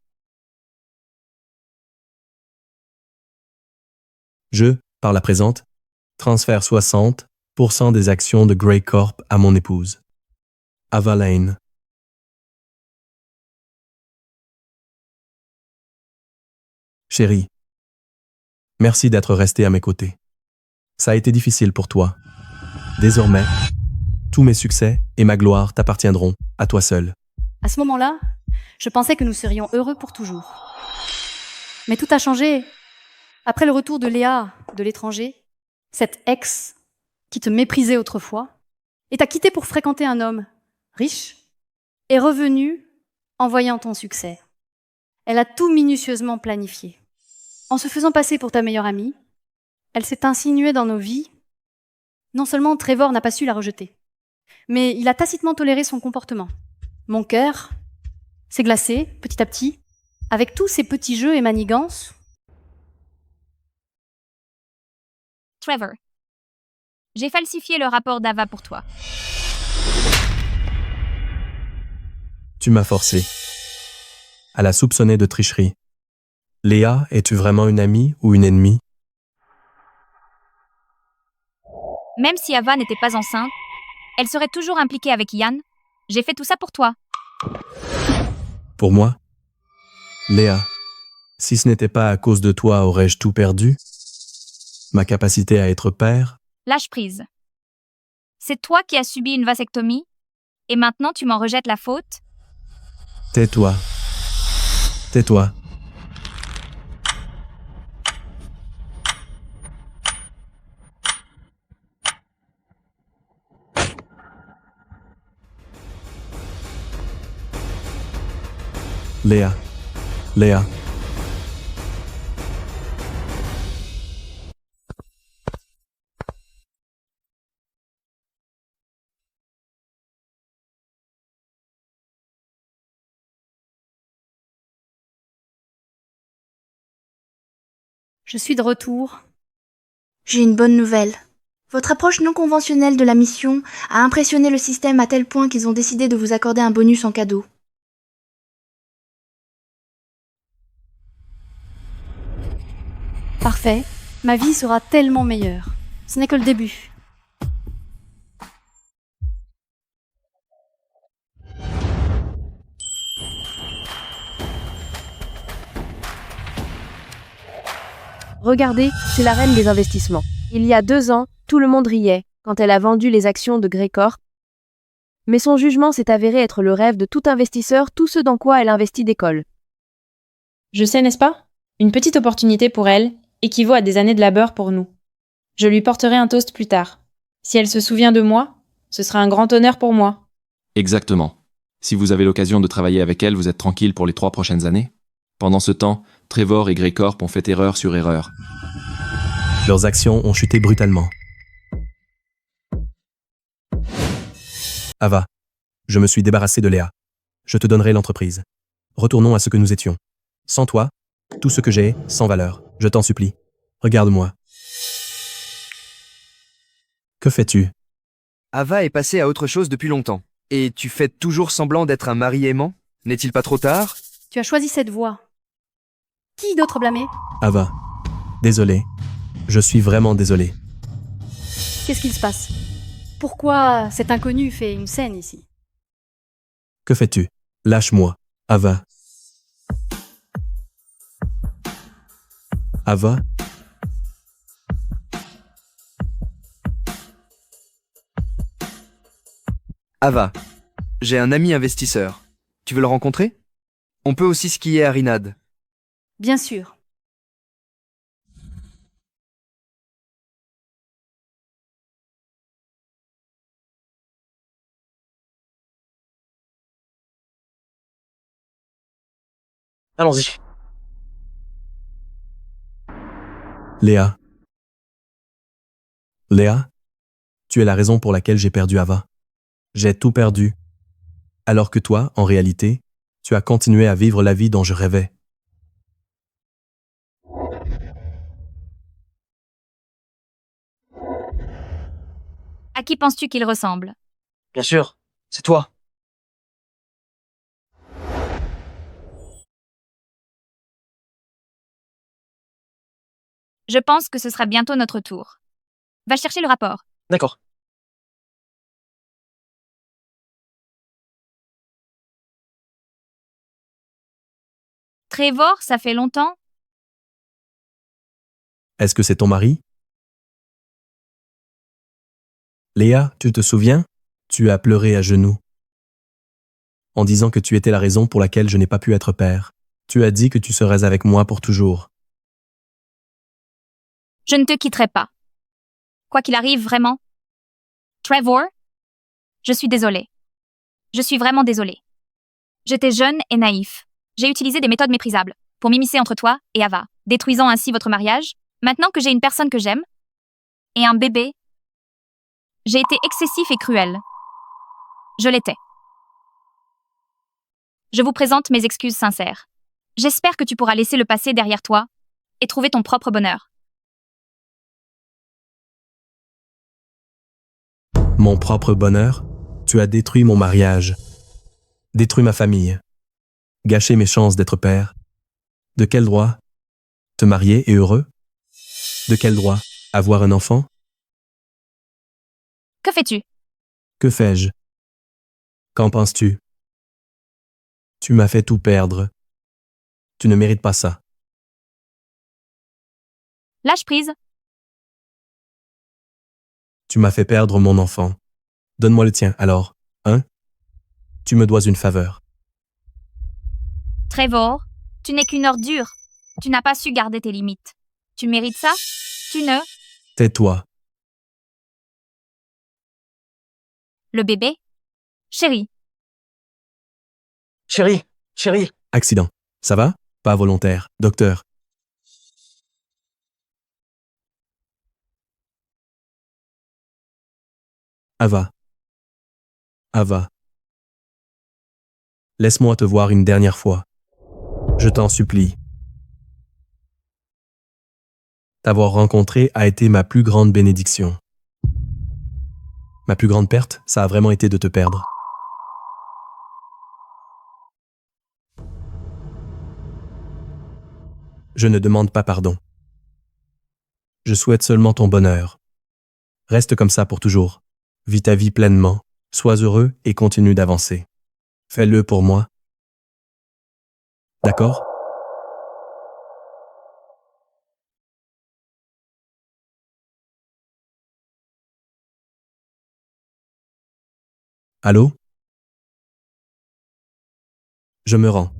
Je, par la présente, transfère 60% des actions de Grey Corp à mon épouse, Ava Lane. Chérie, merci d'être restée à mes côtés. Ça a été difficile pour toi. Désormais, tous mes succès et ma gloire t'appartiendront, à toi seul. À ce moment-là, Je pensais que nous serions heureux pour toujours. Mais tout a changé. Après le retour de Léa de l'étranger, cette ex qui te méprisait autrefois, et t'a quitté pour fréquenter un homme riche, est revenue en voyant ton succès. Elle a tout minutieusement planifié. En se faisant passer pour ta meilleure amie, elle s'est insinuée dans nos vies. Non seulement Trevor n'a pas su la rejeter, mais il a tacitement toléré son comportement. Mon cœur s'est glacé petit à petit, avec tous ces petits jeux et manigances. Trevor, j'ai falsifié le rapport d'Ava pour toi. Tu m'as forcé. À la soupçonner de tricherie. Léa, es-tu vraiment une amie ou une ennemie? Même si Ava n'était pas enceinte, elle serait toujours impliquée avec Yann. J'ai fait tout ça pour toi. Pour moi? Léa, si ce n'était pas à cause de toi, aurais-je tout perdu? Ma capacité à être père? Lâche prise. C'est toi qui as subi une vasectomie, et maintenant tu m'en rejettes la faute? Tais-toi. Tais-toi. Léa. Léa. Je suis de retour. J'ai une bonne nouvelle. Votre approche non conventionnelle de la mission a impressionné le système à tel point qu'ils ont décidé de vous accorder un bonus en cadeau. Parfait. Ma vie sera tellement meilleure. Ce n'est que le début. Regardez, c'est la reine des investissements. Il y a 2 ans, tout le monde riait quand elle a vendu les actions de Grey Corp. Mais son jugement s'est avéré être le rêve de tout investisseur, tout ce dans quoi elle investit décolle. Je sais, n'est-ce pas? Une petite opportunité pour elle équivaut à des années de labeur pour nous. Je lui porterai un toast plus tard. Si elle se souvient de moi, ce sera un grand honneur pour moi. Exactement. Si vous avez l'occasion de travailler avec elle, vous êtes tranquille pour les 3 prochaines années. Pendant ce temps, Trevor et Grey Corp ont fait erreur sur erreur. Leurs actions ont chuté brutalement. Ava, je me suis débarrassé de Léa. Je te donnerai l'entreprise. Retournons à ce que nous étions. Sans toi, tout ce que j'ai est sans valeur. Je t'en supplie. Regarde-moi. Que fais-tu? Ava est passée à autre chose depuis longtemps. Et tu fais toujours semblant d'être un mari aimant? N'est-il pas trop tard? Tu as choisi cette voie. Qui d'autre blâmer? Ava, désolé. Je suis vraiment désolé. Qu'est-ce qu'il se passe? Pourquoi cet inconnu fait une scène ici? Que fais-tu? Lâche-moi. Ava. Ava? Ava, j'ai un ami investisseur. Tu veux le rencontrer? On peut aussi skier à Rinad. Bien sûr. Allons-y. Léa. Léa, tu es la raison pour laquelle j'ai perdu Ava. J'ai tout perdu. Alors que toi, en réalité, tu as continué à vivre la vie dont je rêvais. À qui penses-tu qu'il ressemble? Bien sûr, c'est toi. Je pense que ce sera bientôt notre tour. Va chercher le rapport. D'accord. Trevor, ça fait longtemps? Est-ce que c'est ton mari? Léa, tu te souviens? Tu as pleuré à genoux. en disant que tu étais la raison pour laquelle je n'ai pas pu être père. Tu as dit que tu serais avec moi pour toujours. Je ne te quitterai pas. Quoi qu'il arrive, vraiment. Trevor, je suis désolée. Je suis vraiment désolée. J'étais jeune et naïf. J'ai utilisé des méthodes méprisables pour m'immiscer entre toi et Ava, détruisant ainsi votre mariage. Maintenant que j'ai une personne que j'aime et un bébé, j'ai été excessif et cruel. Je l'étais. Je vous présente mes excuses sincères. J'espère que tu pourras laisser le passé derrière toi et trouver ton propre bonheur. Mon propre bonheur? Tu as détruit mon mariage, détruit ma famille, gâché mes chances d'être père. De quel droit? Te marier et heureux? De quel droit? Avoir un enfant? Que fais-tu? Que fais-je? Qu'en penses-tu? Tu m'as fait tout perdre. Tu ne mérites pas ça. Lâche prise. Tu m'as fait perdre mon enfant. Donne-moi le tien, alors, hein? Tu me dois une faveur. Trevor, tu n'es qu'une ordure. Tu n'as pas su garder tes limites. Tu mérites ça? Tu ne... Tais-toi. Le bébé? Chérie. Chérie. Accident. Ça va? Pas volontaire. Docteur. Ava. Laisse-moi te voir une dernière fois. Je t'en supplie. T'avoir rencontré a été ma plus grande bénédiction. Ma plus grande perte, ça a vraiment été de te perdre. Je ne demande pas pardon. Je souhaite seulement ton bonheur. Reste comme ça pour toujours. Vis ta vie pleinement, sois heureux et continue d'avancer. Fais-le pour moi. D'accord? Allô? Je me rends.